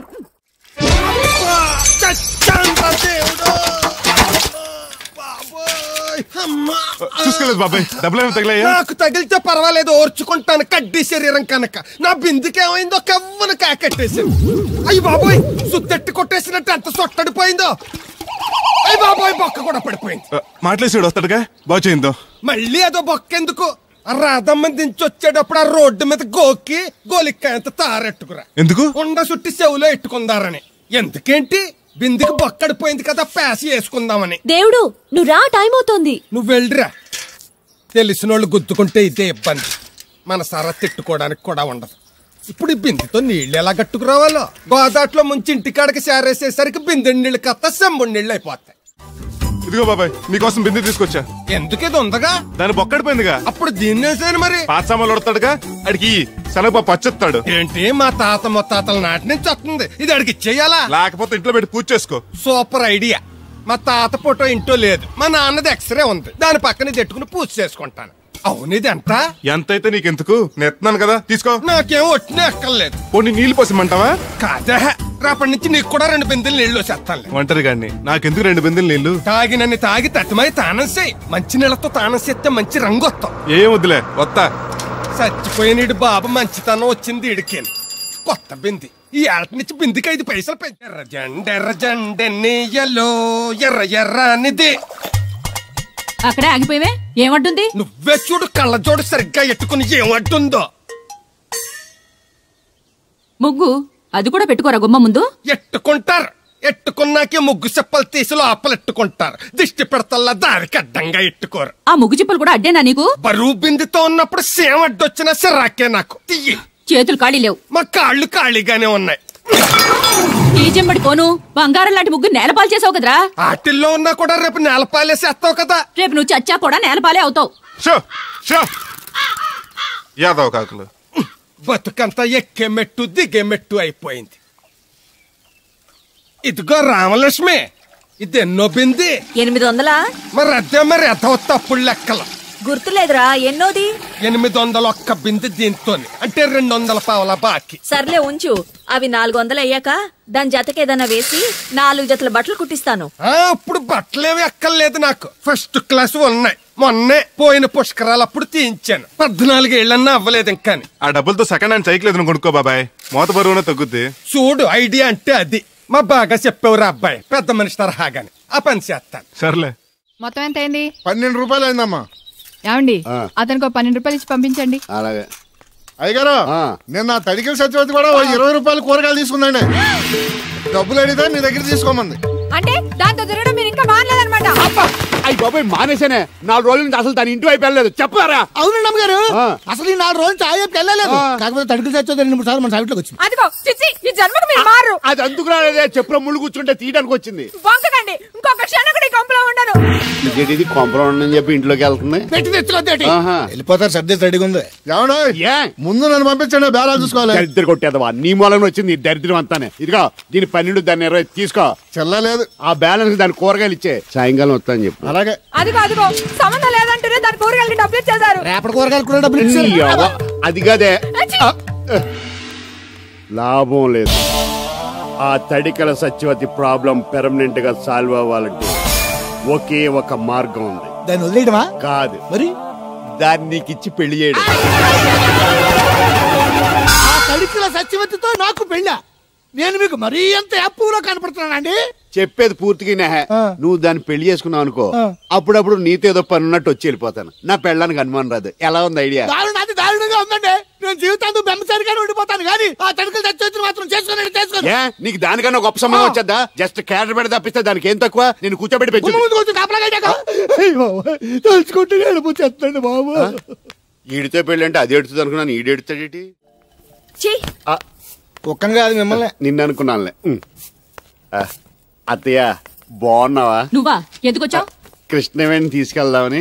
చూసుకోలేదు బాబాయ్, డబ్బులు తగిలాయా? నాకు తగిలితే పర్వాలేదు, ఓర్చుకుంటాను. కడ్డీ శరీరం కనుక నా బిందుకేమైందో కవ్వను కాకెట్టేసింది. అయ్యి బాబోయ్, సుత్తెట్టి కొట్టేసినట్టు ఎంత సొట్టడిపోయిందో. అయ్యి బాబోయ్, బొక్క కూడా పడిపోయింది. మాట్లాడేసాడు వస్తాడుగా, బాగు చేయిందో. మళ్ళీ అదో బొక్కెందుకు? రాధమ్మ దించి వచ్చేటప్పుడు ఆ రోడ్డు మీద గోకి గోలిక్కాయంత తారెట్టుకురా. ఎందుకు? ఉండ సుట్టి చెవులో ఎట్టుకుందారని. ఎందుకేంటి? బిందుకి బొక్కడిపోయింది కదా, పేసి వేసుకుందామని. దేవుడు నువ్వు రా, టైం అవుతోంది. నువ్వు వెళ్ళిరా. తెలిసినోళ్ళు గుద్దుకుంటే ఇదే ఇబ్బంది. మన సర తిట్టుకోవడానికి కూడా ఉండదు. ఇప్పుడు ఈ బిందెతో నీళ్ళు ఎలా గట్టుకురావాలో. గోదాట్లో ముంచి ఇంటికాడికి సేరేసేసరికి బిందె నీళ్ళు కత్త సెంబుడి నీళ్ళు అయిపోతాయి. ఇదిగో బాబాయ్, నీకోసం బిందె తీసుకొచ్చా. ఎందుకు ఇది ఉందగా? దాని బొక్కడిపోయిందిగా. అప్పుడు దీన్నేసాను మరి. పాత సామాన్లు వడతాడుగా, అడిగి శనగ పచ్చెత్తాడు. ఏంటి మా తాత ముత్తాతల నాటి నుంచి వస్తుంది, ఇది అడిగి ఇచ్చేయాలా? లేకపోతే ఇంట్లో పెట్టి పూజ చేసుకో. Super idea. మా తాత ఫోటో ఇంట్లో లేదు, మా నాన్నది ఎక్స్రే ఉంది, దాని పక్కన తెట్టుకుని పూజ చేసుకుంటాను. అవును, ఇది ఎంత? ఎంతైతే నీకెందుకు, నెత్తున్నాను కదా, తీసుకో. నాకేం ఒట్టినే ఎక్కర్లేదు. పోనీ నీళ్ళు పోసిమంటావా? కాదా, రేపటి నుంచి నీకు కూడా 2 బిందెలు నీళ్లు చేస్తాను. ఒంటరి గాని నాకెందుకు 2 బిందెలు నీళ్లు? తాగినన్ని తాగి తట్టుమై తానం చేయి. మంచి నీళ్ళతో తానం చేస్తే మంచి రంగు వస్తాం. ఏం వద్దులే, వస్తా. చచ్చిపోయిన బాబు మంచితనం వచ్చింది ఇడికేను. కొత్త బింది ఈ ఆట నుంచి బిందికి 5 పైసలు పెంచి. ఎర్రజెండెన్నీయలో ఎర్ర ఎర్రనిది. అక్కడే ఆగిపోయావే, ఏమంటుంది? నువ్వే చూడు, కళ్ళజోడు సరిగ్గా ఎట్టుకుని ఏమంటుందో. ముగ్గు అది కూడా పెట్టుకోరా గుమ్మ ముందు. ఎట్టుకుంటారు, ఎట్టుకున్నాకే ముగ్గు చెప్పలు తీసి లోపలెట్టుకుంటారు. దిష్టి పెడతల్లా దారికి అడ్డంగా ఎట్టుకోరు. ఆ ముగ్గు చిప్పలు కూడా అడ్డేనా నీకు? బరువు బిందుతో ఉన్నప్పుడు సేమ అడ్డొచ్చినా సిరాకే నాకు. తీయి. చేతులు ఖాళీ లేవు. మా కాళ్ళు ఖాళీగానే ఉన్నాయి. ఈ చెంబడి పోను బంగారం లాంటి ముగ్గు నేలపాలు చేసావు కదరా. ఆటిల్లో ఉన్నా కూడా రేపు నేలపాలేసేస్తావు కదా. రేపు నువ్వు చచ్చా కూడా నేలపాలే అవుతావు. యాదవ్ కాకులు బతుకంతా ఎక్కే మెట్టు దిగే మెట్టు అయిపోయింది. ఇదిగో రామలక్ష్మి, ఇది ఎన్నో బింది? 800. మరి అదే మరి ఎదవ తప్పుడు లెక్కలు. గుర్తులేదురా, ఎన్నోది? 800 బింది దీంతో, అంటే 200 పావల బాకీ. సర్లే ఉంచు, అవి 400 అయ్యాక దాని జతకేదన్నా వేసి 4 జతల బట్టలు కుట్టిస్తాను. ఇప్పుడు బట్టలేవి ఎక్కర్లేదు నాకు, ఫస్ట్ క్లాస్ ఉన్నాయి. మొన్నే పోయిన పుష్కరాలు అప్పుడు తీయించాను. 14 ఏళ్ళన్నా అవ్వలేదు ఇంకా. ఆ డబ్బులతో సెకండ్ హ్యాండ్ సైకిల్ ఏదైనా కొనుక్కో బాబాయ్, మోత బరువునే తగ్గుద్ది. చూడు, ఐడియా అంటే అది. మా బాగా చెప్పేవారు అబ్బాయి, పెద్ద మనిషి తరహాగాని. ఆ పని చేస్తాను. సర్లే. మొత్తం ఎంత అయింది? 12 రూపాయలు అయిందమ్మా. ఏమండి, అతనికి 12 రూపాయలు ఇచ్చి పంపించండి. అలాగే. అయ్యగారు, నేను నా తడికిల సత్యవతి కూడా 20 రూపాయలు కూరగాయలు తీసుకుందండి. డబ్బులు అడిగితే నీ దగ్గర తీసుకోమంది. అంటే దాంతో తిరగడం మీరు ఇంకా మానలేదన్నమాట. అయ్యి బాబాయ్, మానేశానే. 4 రోజుల నుంచి అసలు తన ఇంటి వైపు వెళ్ళలేదు. చెప్పారా? అవునండి అమ్మగారు, అసలు ఈ 4 రోజులు చాయ్ వైపు వెళ్ళలేదు. కాకపోతే తడికిల సత్యవతి 2-3 సార్లు మన సైట్లోకి వచ్చింది. అదిగో చిచ్చి, ఈ జన్మకు మీరు మారు. అది అందుకు రాలేదే, చెప్పులో ముళ్ళు కూర్చుంటే తీయడానికి వచ్చింది. బొంకకండి, ఇంకొక క్షణం కూడా ఈ కొంపలో ఉండను. ఇది కొంపలో ఉండని చెప్పి ఇంట్లోకి వెళ్తుంది. పెట్టి తెచ్చుకోద్దేటి, వెళ్ళిపోతారు. సర్దే రెడీగా ఉంది. ఏమన్నా ముందు నన్ను పంపించండి, బేరాలు చూసుకోవాలి. దరిద్ర కొట్టేదవా, నీ మూలంగా వచ్చింది ఈ దరిద్రం అంతానే. ఇదిగో దీని 12, దాన్ని 20 తీసుకో. చెల్లలేదు. ఆ బ్యాలెన్స్ దాని కూరగాయలు ఇచ్చే, సాయంకాలం వస్తాను చెప్పు. అలాగే. అదిగో అదిగో, సంబంధం లేదంటూనే దాని కూరగాయలకి డబ్బులు ఇచ్చేసారు. రేపటి కూరగాయలు కూడా డబ్బులు ఇచ్చారు. అది కదే, లాభం లేదు. ఆ తడికల సత్యవతి ప్రాబ్లం పెర్మనెంట్ గా సాల్వ్ అవ్వాలంటే ఒకే ఒక మార్గం ఉంది. దాన్ని వదిలేయడమా? కాదు, మరి దాన్ని నీకు ఇచ్చి పెళ్లి చేయడం. ఆ తడికల సత్యవతితో నాకు పెళ్ళా? నేను మీకు మరీ ఎంత యాప్లో కనపడుతున్నానండి? చెప్పేది పూర్తిగా నువ్వు దాన్ని పెళ్లి చేసుకున్నావు అనుకో, అప్పుడప్పుడు నీతో ఏదో పని ఉన్నట్టు వచ్చి వెళ్ళిపోతాను. నా పెళ్ళానికి అనుమానం రాదు. ఎలా ఉంది ఐడియా? అది దారుణంగా ఉందండి. నేను జీవితాంతం బెమ్మసారిగానే ఉండిపోతాను కానీ ఆ తడికల సత్యవతిని మాత్రం చేసుకోండి. నీకు దానికన్నా గొప్ప సంబంధం వచ్చేద్దా? జస్ట్ క్యారెట్ పెడితే తప్పిస్తే దానికి ఏం తక్కువ? నేను కూర్చోబెట్టి పెంచు. తలుచుకుంటే వెళ్ళిపోతాడు బాబు. ఈడితో పెళ్ళి అంటే అది ఎడుతుంది అనుకున్నాను, ఈడు ఎడుతాడేటి? ఒక్కని కాదు మిమ్మల్ని, నిన్ను అనుకున్నానులే. అత్తయ్య బాగున్నావా? నువ్వా? ఎందుకు వచ్చావు? కృష్ణవేణి తీసుకెళ్దామని.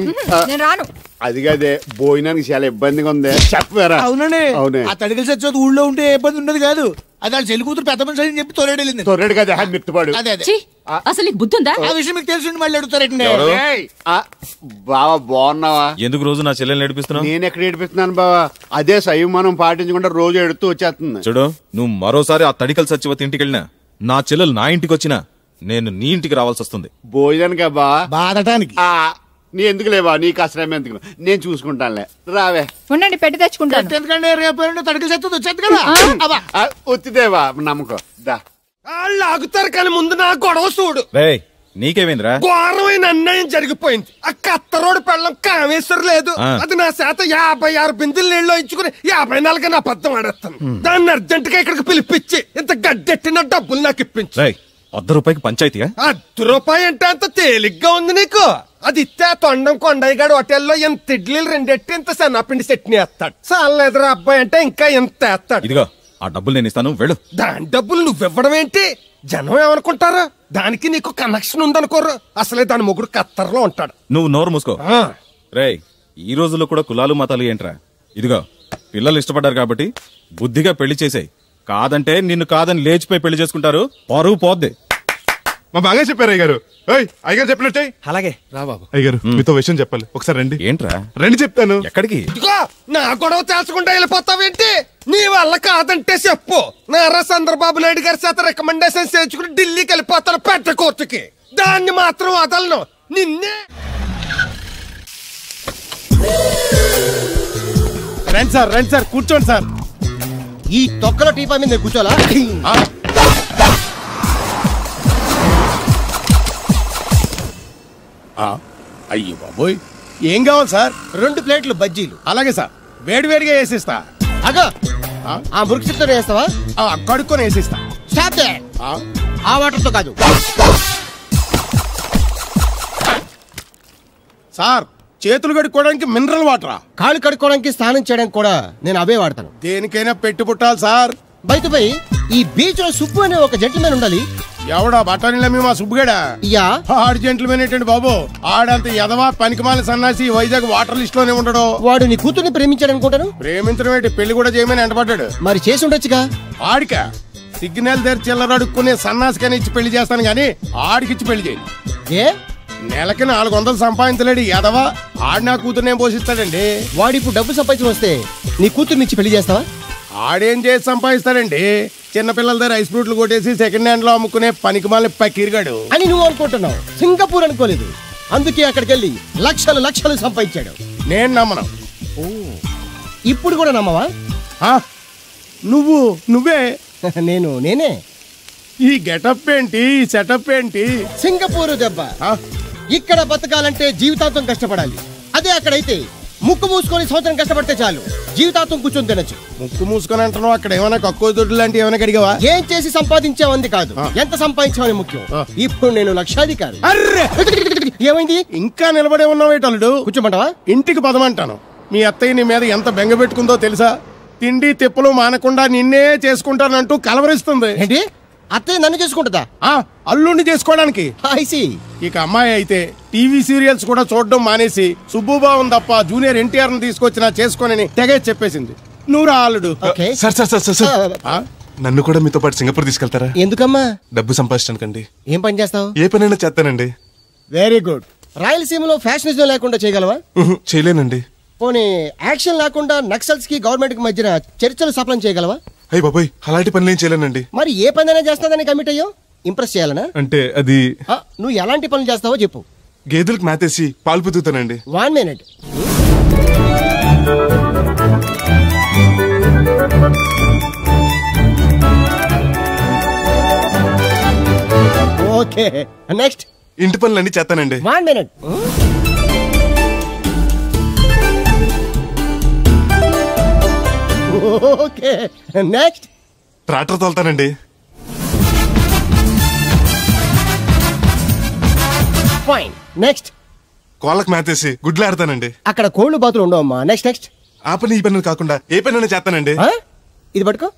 నేను రాను. అది కాదే, భోజనానికి చాలా ఇబ్బందిగా ఉంది. చెప్పారా? అవునండి. అవునే. ఆ తడికల సత్యవతి ఊళ్ళో ఉంటే ఇబ్బంది ఉండదు కాదు. అది వాళ్ళ చెల్లి కూతురు పెద్ద మనిషి అని చెప్పి తొర్రేడు తొర్రేడు కదా, మిత్తుపాడు. అసలు నీకు బుద్ధి ఉందా? ఆ విషయం మీకు తెలిసి మళ్ళీ అడుగుతారండి. బావా బాగున్నావా? ఎందుకు రోజు నా చెల్లెల్ని ఏడిపిస్తున్నావు? నేను ఎక్కడ ఏడిపిస్తున్నాను బావా? అదే సంయమనం పాటించకుండా రోజు ఎడుతూ వచ్చేస్తుంది. చూడు, నువ్వు మరోసారి ఆ తడికల సత్యవతి ఇంటికి వెళ్ళినా, నా చెల్లెలు నా ఇంటికి వచ్చినా, నేను నీ ఇంటికి రావాల్సి వస్తుంది. భోజనానికి బా బాధటానికి. నీ ఎందుకు లేవా? నీకు అసలు ఎందుకు, నేను చూసుకుంటానులే. రావే, ఉండండి, పెట్టి తెచ్చుకుంటాను. ఎందుకంటే రేపు తడికల సత్యవతి వచ్చేది కదా. వచ్చిదేవా నమ్మకం. దా వాళ్ళు ఆగుతారు కానీ ముందు నా గొడవ చూడు. నీకేమైందిరా? ఘోరమైన అన్యాయం జరిగిపోయింది. ఆ కత్తరోడు పెళ్ళం కామేశ్వర లేదు. అది నా శాత 56 బిందులు నీళ్ళు ఇచ్చుకుని 54 నా అబద్ధం ఆడేస్తాను. దాన్ని అర్జెంట్ గా ఇక్కడికి పిలిపించి ఇంత గడ్డెట్టిన డబ్బులు నాకు ఇప్పించు. ₹100 పంచాయతీగా? ₹1 అంటే అంత తేలిగ్గా ఉంది నీకు? అది ఇస్తే తొండం కొండయ్యగాడు హోటల్లో ఎంత ఇడ్లీలు 2 ఎట్టి ఇంత సన్నపిండి చట్నీ వేస్తాడు. చాలేదురా అబ్బాయి అంటే ఇంకా ఎంత వేస్తాడు. ఇదిగో ఆ డబ్బులు నేను ఇస్తాను, వెళ్ళు. దాని డబ్బులు నువ్వివ్వడం ఏంటి? జనం ఏమనుకుంటారు? దానికి నీకు కనెక్షన్ ఉందనుకోరు. అసలే దాని మొగుడు కత్తర్లో ఉంటాడు. నువ్వు నోరు మూసుకో. రేయ్, ఈ రోజుల్లో కూడా కులాలు మతాలు ఏంట్రా? ఇదిగో పిల్లలు ఇష్టపడ్డారు కాబట్టి బుద్ధిగా పెళ్లి చేసేయ్. కాదంటే నిన్ను కాదని లేచిపోయి పెళ్లి చేసుకుంటారు, పరువు పోద్ది. మా బాగా చెప్పారు అయ్యగారు. అయ్యగారు చెప్పినట్టే. అలాగే రా బాబు. అయ్యగారు మీతో విషయం చెప్పాలి, ఒకసారి రండి. ఏంట్రా? రండి చెప్తాను. ఎక్కడికి? నా గొడవ తెలుసుకుంటా వెళ్ళిపోతావేంటి? నీ వల్ల కాదంటే చెప్పు. నారా చంద్రబాబు నాయుడు గారి చేత రికమెండేషన్ చేయించుకుని ఢిల్లీకి వెళ్ళిపోతాను పెద్ద కోర్టుకి. దాన్ని మాత్రం వదలను. నిన్నే రండి సార్ కూర్చోండి సార్. ఈ తొక్కల టీపా మీద కూర్చోలా? అయ్యో బాబోయ్, ఏం కావాలి సార్? 2 ప్లేట్లు బజ్జీలు. అలాగే సార్, వేడివేడిగా వేసిస్తా. అగో, ఆ మురికి చిత్తం వేస్తావా? కడుక్కొని వేసిస్తా. ఆ వాటర్తో కాదు. సార్ చేతులు కడుక్కోవడానికి మినరల్ వాటరా? కాళ్ళు కడుక్కోవడానికి స్నానం చేయడానికి కూడా నేను అవే వాడతాను. దేనికైనా పెట్టి పుట్టాలి సార్. బయటపై ఈ బీచ్ లో సుబ్బు అనే ఒక జెంటిల్మెన్ ఉండాలి. ఎవడా బఠానీలమ్మి మా సుబ్బుగడా? యా. ఆడు జెంటిల్మెన్ ఏంటండి బాబు? ఆడంత ఎదవా పనికిమాల సన్నాసి వైజాగ్ వాటర్ లిస్ట్ లోనే ఉండడు. వాడు నీ కూతుర్ని ప్రేమించాడు అనుకుంటాను. ప్రేమించడం ఏంటి, పెళ్లి కూడా చేయమని ఎంటపడ్డాడు. మరి చేసి ఉండొచ్చుగా. ఆడిక సిగ్నల్ దగ్గర చిల్లర అడుక్కునే సన్నాసికని ఇచ్చి పెళ్లి చేస్తాను గానీ ఆడికిచ్చి పెళ్లి చేయి. ఏ నెలకి 400 సంపాదించలేడు ఎదవా. ఆడి నా కూతురు నేను పోషిస్తాడండి. వాడు ఇప్పుడు డబ్బు సంపాదించి వస్తే నీ కూతుర్ని ఇచ్చి పెళ్లి చేస్తావా? ఆడేం చేసి సంపాదిస్తాడండి? చిన్నపిల్లల దగ్గర ఐస్ ఫ్రూట్లు కొట్టేసి సెకండ్ హ్యాండ్ లో అమ్ముకునే పనికిమాలని పక్కిరిగాడు అని నువ్వు అనుకుంటున్నావు. సింగపూర్ అనుకోలేదు. అందుకే అక్కడికి వెళ్ళి లక్షలు లక్షలు సంపాదించాడు. నేను నమ్మను. ఇప్పుడు కూడా నమ్మవా? నువ్వే నేనే. ఈ గెటప్ ఏంటి, ఈ సెటప్ ఏంటి? సింగపూర్ దెబ్బ. ఇక్కడ బతకాలంటే జీవితాంతం కష్టపడాలి. అదే అక్కడైతే ముక్కు మూసుకొని సంవత్సరం కష్టపడితే చాలు, జీవితాంతం కూర్చొని తినచ్చు. ముక్కు మూసుకొని అంటున్నావు, అక్కడ ఏమైనా కక్కువ దొడ్డు లాంటి ఏమైనా కడిగావా? ఏం చేసి సంపాదించావంది కాదు, ఎంత సంపాదించావని ముఖ్యం. ఇప్పుడు నేను లక్షాధికారి. ఏమైంది? ఇంకా నిలబడే ఉన్నావు అల్లుడు? కూర్చోమంటావా? ఇంటికి పదమంటాను. మీ అత్తయ్య నీ మీద ఎంత బెంగ పెట్టుకుందో తెలుసా? తిండి తిప్పలు మానకుండా నిన్నే చేసుకుంటానంటూ కలవరిస్తుంది. ఏంటి? అత్తయ్య నన్ను చేసుకుంటుందా? అల్లుడిని చేసుకోవడానికి. ఇక అమ్మాయి అయితే టీవీ సీరియల్స్ కూడా చూడడం మానేసి సుబ్బుబాబు తప్ప జూనియర్ ఎన్టీఆర్ ని తీసుకొచ్చినా చేసుకోనని తెగే చెప్పేసింది. నువ్వు రా అల్లుడు. సార్ నన్ను కూడా మీతో పాటు సింగపూర్ తీసుకెళ్తారా? ఎందుకమ్మా? డబ్బు సంపాదించడానికండి. ఏం పని చేస్తావు? ఏ పనైనా చేస్తానండి. Very good. రాయలసీమలో ఫ్యాషనిజం లేకుండా చేయగలవా? చేయలేనండి. పోనీ యాక్షన్ లేకుండా నక్సల్స్ కి గవర్నమెంట్ కి మధ్యన చర్చలు సఫలం చేయగలవా? అయ్యి బాబాయ్, అలాంటి పనులు ఏం చేయలేనండి. మరి ఏ పనైనా చేస్తాదని కమిట్ అయ్యో? ఇంప్రెస్ చేయాలనా? అంటే అది నువ్వు ఎలాంటి పనులు చేస్తావో చెప్పు. గేదెలకు మేతేసి పాలు పుతుతానండి. 1 minute. Okay, next. ఇంటి పనులన్నీ చేస్తానండి. 1 minute. Okay, next. ట్రాక్టర్ తోలుతానండి. Fine, next. కోళ్ళకు మేతేసి గుడ్లు ఆడతానండి. అక్కడ కోళ్ళు బాతులు ఉండవమ్మా. Next next. ఆ పని ఈ పని కాకుండా ఏ పని చేస్తానండి. ఇది పట్టుకో.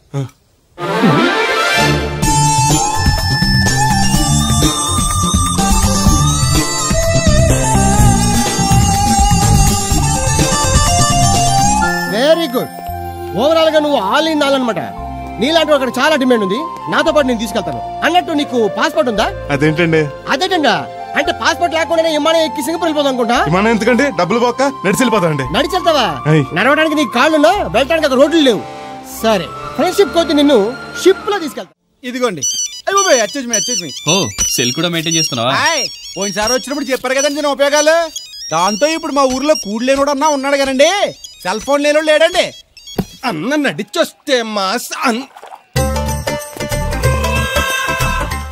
Very good. ఓవరాల్ గా నువ్వు ఆల్ ఇన్ ఆల్ అనమాట. నీలాంటి అక్కడ చాలా డిమాండ్ ఉంది. నాతో పాటు నేను తీసుకెళ్తాను. అన్నట్టు నీకు పాస్పోర్ట్ ఉందా? అదేంటండి? అదేటండా అంటే పాస్పోర్ట్ లేకుండానే విమానం ఎక్కి సింగపూర్ వెళ్ళిపోదాం అనుకుంటా. విమానం ఎందుకండి? డబ్బులు పోక నడిచి వెళ్ళిపోతానండి. నడిచి వెళ్తావా? నడవడానికి నీకు కాళ్ళున్నా, వెళ్ళడానికి అక్కడ రోడ్లు లేవు. సరే, ఫ్రెండ్షిప్ కోతి నిన్ను షిప్ లో తీసుకెళ్తా. ఇదిగోండి. సెల్ కూడా మెయింటైన్ చేస్తున్నావా? పోయినసారి వచ్చినప్పుడు చెప్పారు కదండి నేను ఉపయోగాలు. దాంతో ఇప్పుడు మా ఊర్లో కూడు లేనోడు అన్నా ఉన్నాడు కదండి, సెల్ ఫోన్ లేనోడు లేడండి. అన్న నడిచొస్తే మాస్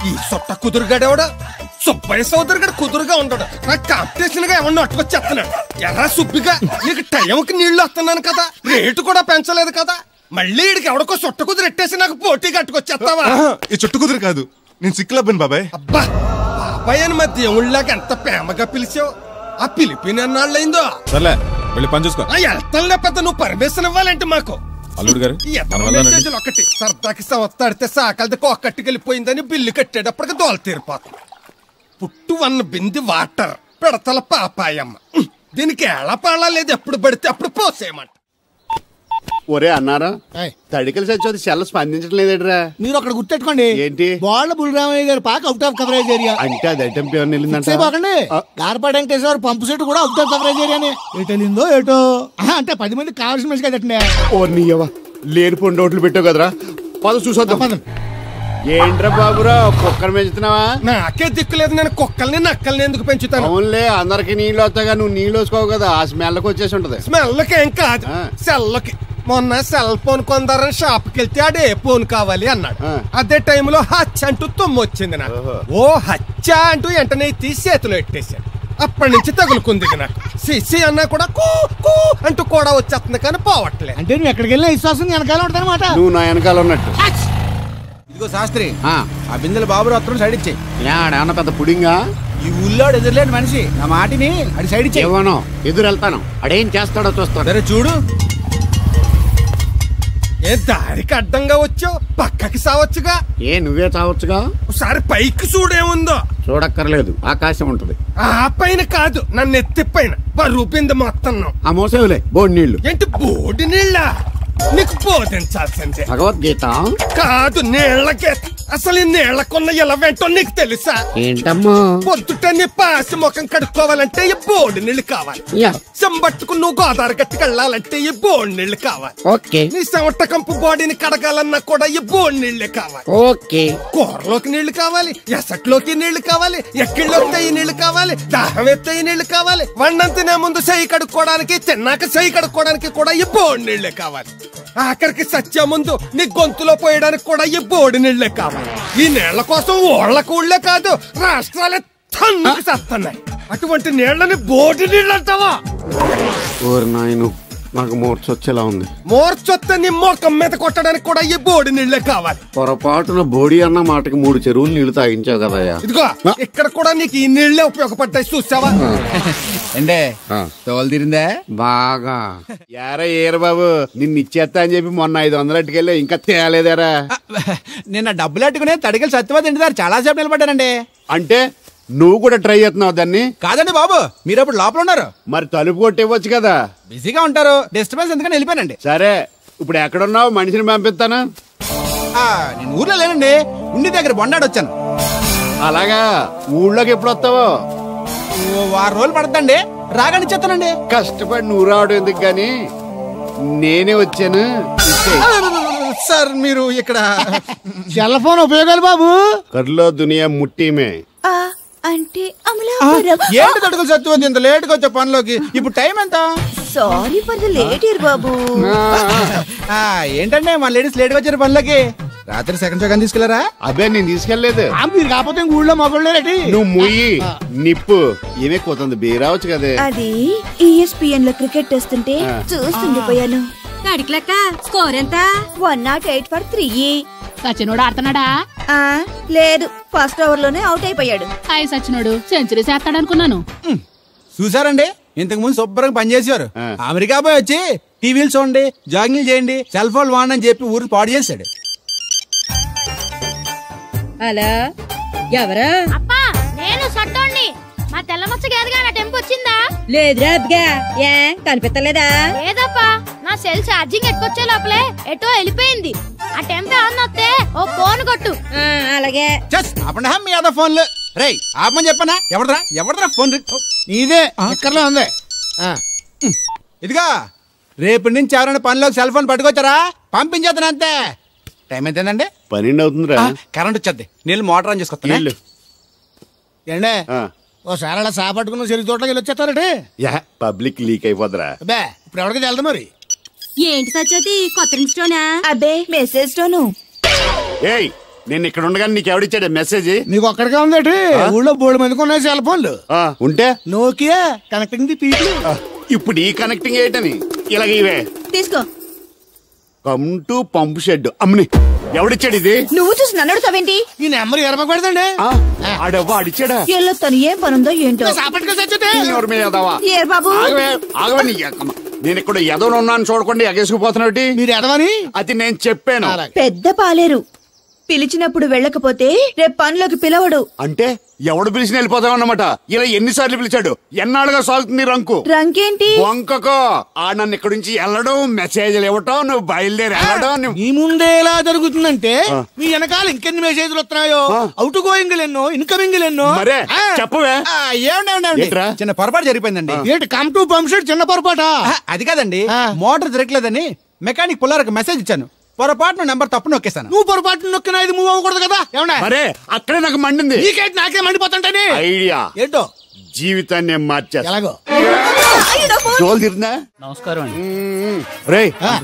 ఈ సొట్ట కుదురుగాడేవాడు సుబ్బయ్య సోదరు గడు కుదురుగా ఉంటాడు. నాకు కాంపిటీషన్ గా ఎవరిని అట్టుకొచ్చేస్తున్నాడు. ఎర్రా సుబ్బిగా, నీకు టైంకి నీళ్లు వస్తున్నాను కదా, రేటు కూడా పెంచలేదు కదా, మళ్ళీ ఇడికి ఎవడికో చుట్ట కుదురు ఎట్టేసి నాకు పోటీ కట్టుకొచ్చేస్తావా? ఈ చుట్టు కుదురు కాదు, నేను సిక్కులబ్బాను బాబాయ్. అబ్బా, బాబాయ్ అని మా దేవుళ్ళకి ఎంత ప్రేమగా పిలిచావు. ఆ పిలిపిన ఎన్నాళ్ళైందో. సర్లే, వెళ్ళి పని చూసుకో. వెళ్తానులే పెద్ద, నువ్వు పర్మిషన్ ఇవ్వాలంటే మాకు. అల్లుడు గారు ఒకటి సరదాకి సంవత్సరాడితే సాకలది కొక్కట్టుకెళ్ళిపోయిందని బిల్లు కట్టేటప్పటికి దోల తీరిపోతుంది. పుట్టు 1 బింది వాటర్ పెడతల పాపాయమ్మ. దీనికి ఎలా పాడలేదు, ఎప్పుడు పడితే అప్పుడు పోసేయమంట. ఒరే అన్నారా, తడికలు చచ్చి సెల్ల స్పందించడం లేదట్రా. మీరు అక్కడ గుర్తెట్టుకోండి, ఏంటి బాళ్ళ బుల్రామయ్య గారి పాక అవుట్ ఆఫ్ కవరేజ్ ఏరియా అంటే అది ఐటమ్ పేరు వెళ్ళిందంటే గార్పాడు వెంకటేశ్వర పంపు సెట్ కూడా అవుట్ ఆఫ్ కవరేజ్ ఏరియానే. ఎటు వెళ్ళిందో ఏటో, అంటే 10 మంది కావాల్సిన మనిషి కదటనే. ఓ నీయవా, లేని పొండి ఓట్లు పెట్టావు కదరా. పద చూసొద్దాం. ఏంట్రా బాబురా, కుక్కర్ పెంచుతున్నావా? నాకే దిక్కులేదు, నేను కుక్కల్ని నక్కల్ని ఎందుకు పెంచుతాను? అవునులే, అందరికి నీళ్ళు వస్తాగా, నువ్వు నీళ్ళు వేసుకోవు కదా, ఆ స్మెల్కి వచ్చేసి ఉంటది. స్మెల్కి ఏం కాదు, సెల్లకి. మొన్న సెల్ ఫోన్ కొందరని షాప్కి వెళ్తే ఆడే ఫోన్ కావాలి అన్నాడు. అదే టైంలో హచ్చ అంటూ తుమ్ము వచ్చింది నాకు. ఓ హచ్చ అంటూ వెంటనే తీసి చేతిలో ఎట్టేశాడు. అప్పటి నుంచి తగులుకుంది నాకు. సిసి అన్నా కూడా కూ కూ అంటూ కూడా వచ్చేస్తుంది కానీ పోవట్లేదు. అంటే నువ్వు ఎక్కడికి వెళ్ళినా విశ్వాసం వెనకాల ఉంటానమాట. నువ్వు నా వెనకాల ఉన్నట్టు. ఇదిగో శాస్త్రి ఆ బిందెల బాబు వస్త్రం సైడ్ ఇచ్చేయి. ఏమన్నా పెద్ద పుడింగా? ఈ ఊళ్ళో ఎదురులేని మనిషి నా మాటిని అది సైడ్ ఇచ్చేయి. ఇవ్వను, ఎదురు వెళ్తాను. అడేం చేస్తాడో చూస్తాను. సరే చూడు. ఏ దారికి అడ్డంగా వచ్చావు, పక్కకి సావచ్చుగా. ఏ నువ్వే చావచ్చుగా. ఒకసారి పైకి చూడేముందో. చూడక్కర్లేదు, ఆకాశం ఉంటది. ఆ పైన కాదు, నన్ను ఎత్తి పైన రూపింది మొత్తం. ఆ మోసేవులే బోడి నీళ్లు. ఏంటి బోడి నీళ్ళ? నీకు బోధించాల్సిందే. భగవద్గీత కాదు, నీళ్ళకే. అసలు ఈ నీళ్లకున్న ఎలా వెంటో నీకు తెలుసా? ఏంటమ్మా? పొద్దుట నీ పాసి ముఖం కడుక్కోవాలంటే ఈ బోడి నీళ్లు కావాలి. చెంబట్టుకు నువ్వు గోదావరి గట్టుకు వెళ్ళాలంటే ఈ బోడి నీళ్లు కావాలి. ఓకే. నీ చెమట కంపు బాడీని కడగాలన్నా కూడా ఈ బోడి నీళ్లే కావాలి. ఓకే. కూరలోకి నీళ్లు కావాలి, ఎసట్లోకి నీళ్లు కావాలి, ఎక్కిళ్ళొస్తే ఈ నీళ్లు కావాలి, దాహం ఎత్తే ఈ నీళ్లు కావాలి. వండం తినే ముందు చెయ్యి కడుక్కోవడానికి, తిన్నాక చెయ్యి కడుక్కోవడానికి కూడా ఈ బోడి నీళ్లే కావాలి. ఆఖరికి సత్య ముందు నీ గొంతులో పోయడానికి కూడా ఈ బోడి నీళ్లే కావాలి. ఈ నీళ్ల కోసం ఓళ్లకు ఊళ్ళే కాదు, రాష్ట్రాలే తన్నుకు చేస్తున్నాయి. అటువంటి నీళ్లని బోడి నీళ్ళు అంటావా? ఓరి నాయను, నాకు మూర్చొచ్చేలా ఉంది. మూర్చొత్తే నీ మొఖం మీద కొట్టడానికి కూడా ఈ బోడి నీళ్లే కావాలి. పొరపాటున బోడి అన్న మాటకి 3 చెరువులు నీళ్లు తాగించావు కదయ్యా. ఇదిగో ఇక్కడ కూడా నీకు ఈ నీళ్లే ఉపయోగపడ్డాయి, చూసావా? అంటే తోలు తీరిందా బాగా? యారా ఏరు బాబు, నిన్ను ఇచ్చేస్తా అని చెప్పి మొన్న 500 అట్టుకెళ్ళి ఇంకా తేలేదారా? నిన్న డబ్బులు అట్టుకునే తడికలు సత్యవతి ఇంటి చాలా సేపు నిలబడ్డానండి. అంటే నువ్వు కూడా ట్రై చేస్తున్నావు దాన్ని? కాదండి బాబు, మీరు అప్పుడు లోపల ఉన్నారు. మరి తలుపు కొట్టివ్వచ్చు కదా. బిజీగా ఉంటారు, డిస్టర్బెన్స్ ఎందుకని వెళ్ళిపోయానండి. సరే, ఇప్పుడు ఎక్కడున్నావు? మనిషిని పంపిస్తాను. నేను ఊర్లో లేనండి, ఉండి దగ్గర బొండాడు వచ్చాను. అలాగా? ఊళ్ళోకి ఎప్పుడు వస్తావో? 6 రోజులు పడతాండి, రాగానే చెప్తానండి. కష్టపడి నువ్వు రావడం ఎందుకు గాని నేనే వచ్చాను. సార్ మీరు ఇక్కడ సెల్ ఫోన్ ఉపయోగాలు బాబు? కర్లో దునియా ముట్టిమే. అంటే ఏంటి తడుకులు సత్యవతి ఇంత లేట్ గా వచ్చే పనిలోకి? ఇప్పుడు టైం ఎంత? Sorry for the late year బాబు. ఏంటంటే మన లేడీస్ లేట్ గా వచ్చారు పనిలోకి. రాత్రి సెకండ్ షో తీసుకెళ్లారా? అబ్బే నేను తీసుకెళ్లేదు. మీరు కాకపోతే ఊళ్ళో మగోళ్ళేటి. నువ్వు ముయ్యి నిప్పు ఏమే కోతుంది బీరావచ్చు కదే. అది ESPN లో క్రికెట్ టెస్తుంటే చూస్తుండిపోయాను. అడిక్లక్క స్కోర్ ఎంత? 108 for 3. సచినోడు ఆడుతున్నాడా? లేదు, ఫస్ట్ ఓవర్ లోనే అవుట్ అయిపోయాడు. హాయ్ సచినోడు సెంచరీ చేస్తాడు అనుకున్నాను. చూసారండి, ఇంతకు ముందు శుభ్రంగా పనిచేసేవారు. అమెరికా పోయి వచ్చి టీవీలు చూడండి, జాగింగ్లు చేయండి, సెల్ ఫోన్ వాడని చెప్పి ఊరు పాడు చేశాడు. అలా ఎవరా? అప్పా నేను సట్టోణ్ణి. మా తెల్లమచ్చ గేదగా నా టెంపు వచ్చిందా? లేదురా అబ్బగా. ఏ కనిపెట్టలేదా? లేదప్పా, నా సెల్ ఛార్జింగ్ ఎక్కొచ్చే లోపలే ఎటో వెళ్ళిపోయింది. ఆ టెంపు అన్నొస్తే ఓ ఫోన్ కొట్టు. అలాగే. మీ అదా ఫోన్లు రే ఆపమని చెప్పనా? ఎవడరా ఫోన్? ఇదే ఎక్కర్లో ఉంది. ఇదిగా రేపటి నుంచి ఎవరైనా పనిలోకి సెల్ ఫోన్ పట్టుకొచ్చారా పంపించేస్తాను అంతే. టైం ఎంతేనండి? 12 అవుతుందిరా. కరెంట్ వచ్చేది, నీళ్ళు మోటార్ ఆన్ చేసుకొస్తాను. ఏండే ఓసారి అలా సాపట్టుకున్న చెరుకు తోటలోకి వెళ్ళి వచ్చేస్తారటే. Public leak అయిపోద్రా. అబ్బే ఇప్పుడు ఎవరికి వెళ్దా మరి? ఏంటి సత్యవతి కొత్త రింగ్ స్టోనా? అబ్బే మెసేజ్ స్టోను. ఏయ్ నేను ఇక్కడ ఉండగానే నీకు ఎవడిచ్చాడు మెసేజ్? నీకు ఒక్కడికే ఉందేటి? ఊళ్ళో 3 మందికి ఉన్నాయి సెల్ ఫోన్లు. ఉంటే నోకియా కనెక్టింగ్ ది పీపుల్. ఇప్పుడు ఈ కనెక్టింగ్ ఏంటని ఇలాగ ఇవే తీసుకో. Come to pump shed. అమ్మని ఎవడిచ్చాడు ఇది? నువ్వు చూసి నన్ను అడుగుతావేంటి? ఈ నెంబర్ ఎరపక పెడతాండి. ఆడవ్వ అడిచాడా? ఎల్లో తను ఏం పనుందో ఏంటో. బాబు నేను ఇక్కడ ఎదవను ఉన్నాను చూడకుండా ఎగేసుకుపోతున్నాడు. మీరు ఎదవని అది నేను చెప్పాను. పెద్ద పాలేరు పిలిచినప్పుడు వెళ్ళకపోతే రేపు పనిలోకి పిలవడు. అంటే ఎవడు పిలిచిన వెళ్ళిపోతామన్నమాట. ఇలా ఎన్నిసార్లు పిలిచాడు? ఎన్నాళ్ళుగా సాగుతుంది రంకు. రంకేంటి? వంకకో ఆ నన్ను ఇక్కడ నుంచి వెళ్ళడం, మెసేజ్లు ఇవ్వటం, నువ్వు బయలుదేరి వెళ్ళడం. నీ ముందే ఎలా జరుగుతుందంటే మీ వెనకాల ఇంకెన్ని మెసేజ్లు వస్తున్నాయో. అవుట్ గోయింగ్ ఎన్నో, ఇన్కమింగ్ ఎన్నో. మరే చెప్పవే. చిన్న పొరపాటు జరిగిపోయిందండి. ఏంటి కమ్ టు పంప్ షెడ్ చిన్న పొరపాట? అది కాదండి, మోటార్ తిరగలేదని మెకానిక్ పుల్లారకు మెసేజ్ ఇచ్చాను. పొరపాటున నెంబర్ తప్పు నొక్కేస్తాను. నువ్వు పొరపాటు నొక్కినా ఇది మూవ్ అవ్వకూడదు కదా. ఏమన్నా మరే అక్కడే నాకు మండింది. నీకేంటి నాకే మండిపోతుంటని ఐడియా ఏంటో జీవితాన్ని మార్చేస్తా. ఎలాగో జోలు తిరుందా? నమస్కారం అండి. రే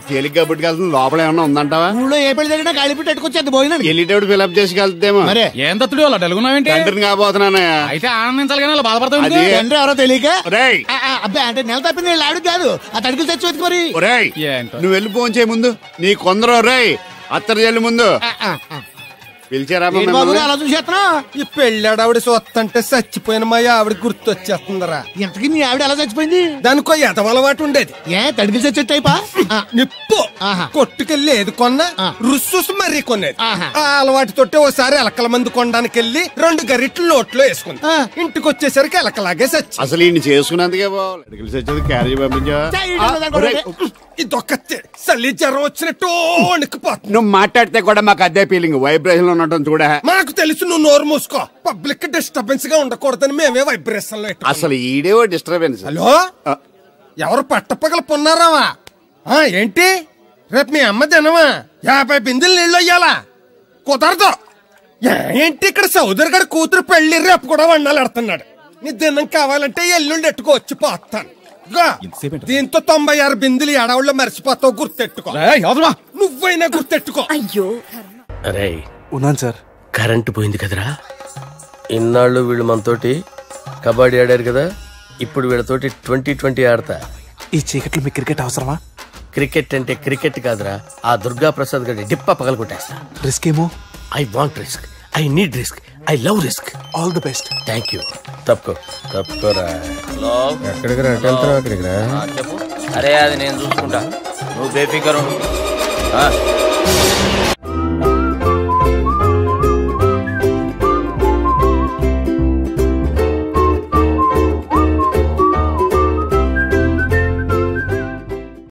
తేలిగ్గా పుట్టుకెళ్తుంది. లోపల ఏమన్నా ఉందంటావా? ఊళ్ళో ఏ పెళ్లి జరిగినా కాలిపెట్టి ఎట్టుకొచ్చేది పోయినా వెళ్ళేటప్పుడు ఫిలప్ చేసి వెళ్తేమో. మరే ఏం తత్తుడు అలా తెలుగున్నావేంటి? తండ్రిని కాబోతున్నానా? అయితే ఆనందించాలి కానీ అలా బాధపడతావు. తండ్రి ఎవరో తెలియక. రేయ్ అబ్బాయి అంటే నెల తప్పింది ఆడు కాదు, ఆ తడికలు తెచ్చి వెతుకు మరి. రేయ్ నువ్వు వెళ్ళి ఫోన్ చేయ ముందు నీ కొందరు. రేయ్ అత్తరు చెల్లి ముందు పిలిచారా బాబు అలా చూసేస్తున్నా? ఈ పెళ్ళాడావిడ సొత్తంటే చచ్చిపోయిన మా ఆవిడ గుర్తొచ్చేస్తుందరా. ఇంతకీ మీ ఆవిడ ఎలా చచ్చిపోయింది? దానికో ఎదవలవాటు ఉండేది. తడికి చచ్చే టైపా? నిప్పు కొట్టుకెళ్ళి ఏది కొన్నా రుస్సుస్ మరీ కొనేది. ఆ అలవాటుతోటే ఓసారి ఎలకల మందు కొనడానికి వెళ్ళి 2 గరిట్లు నోట్లో వేసుకుంది. ఇంటికి వచ్చేసరికి ఎలకలాగే చచ్చి. అసలు ఈయన చేసుకున్నందుకే చచ్చేది క్యారేజ్ పంపించా. ఇదొక చలి జ్వరం వచ్చినట్టు వణికిపోతుంది. నువ్వు మాట్లాడితే కూడా మాకు అదే ఫీలింగ్, వైబ్రేషన్ లో ఉండటం చూడ. మాకు తెలుసు, నువ్వు నోరు మూసుకో. పబ్లిక్ డిస్టర్బెన్స్ గా ఉండకూడదని మేమే వైబ్రేషన్ లో. అసలు ఈడే డిస్టర్బెన్స్. హలో, ఎవరు పట్టపగల పొన్నారావా? ఏంటి రేపు మీ అమ్మ తినవా? 50 బిందెలు నీళ్ళు అయ్యాలా? కుదరదు. ఏంటి ఇక్కడ సౌదరి గారి కూతురు పెళ్లి రేపు కూడా వండాలి ఎడుతున్నాడు. నీ దినం కావాలంటే ఎల్లుండి ఎట్టుకోవచ్చు పోతాను. దీంతో 96 బిందులు ఎడవుల్లో మర్చిపోతావు, గుర్తెట్టుకో. నువ్వైనా గుర్తెట్టుకో. అయ్యో అరే ఉన్నాను సార్. కరెంటు పోయింది కదరా. ఇన్నాళ్ళు వీళ్ళు మనతోటి కబడ్డీ ఆడారు కదా, ఇప్పుడు వీళ్ళతోటి 2020 ఆడతా. ఈ చీకట్లో మీ క్రికెట్ అవసరమా? క్రికెట్ అంటే క్రికెట్ కాదురా, ఆ దుర్గా ప్రసాద్ గారి డిప్ప పగల కొట్టేస్తా. రిస్క్ ఏమో. I want risk, I need risk, I love risk. All the best. Thank you. తప్పుకోరా. ఎక్కడికి రా? అక్కడికి రా. చెప్పు. అరే అది నేను చూసుకుంటా, నువ్వు బేఫికర్.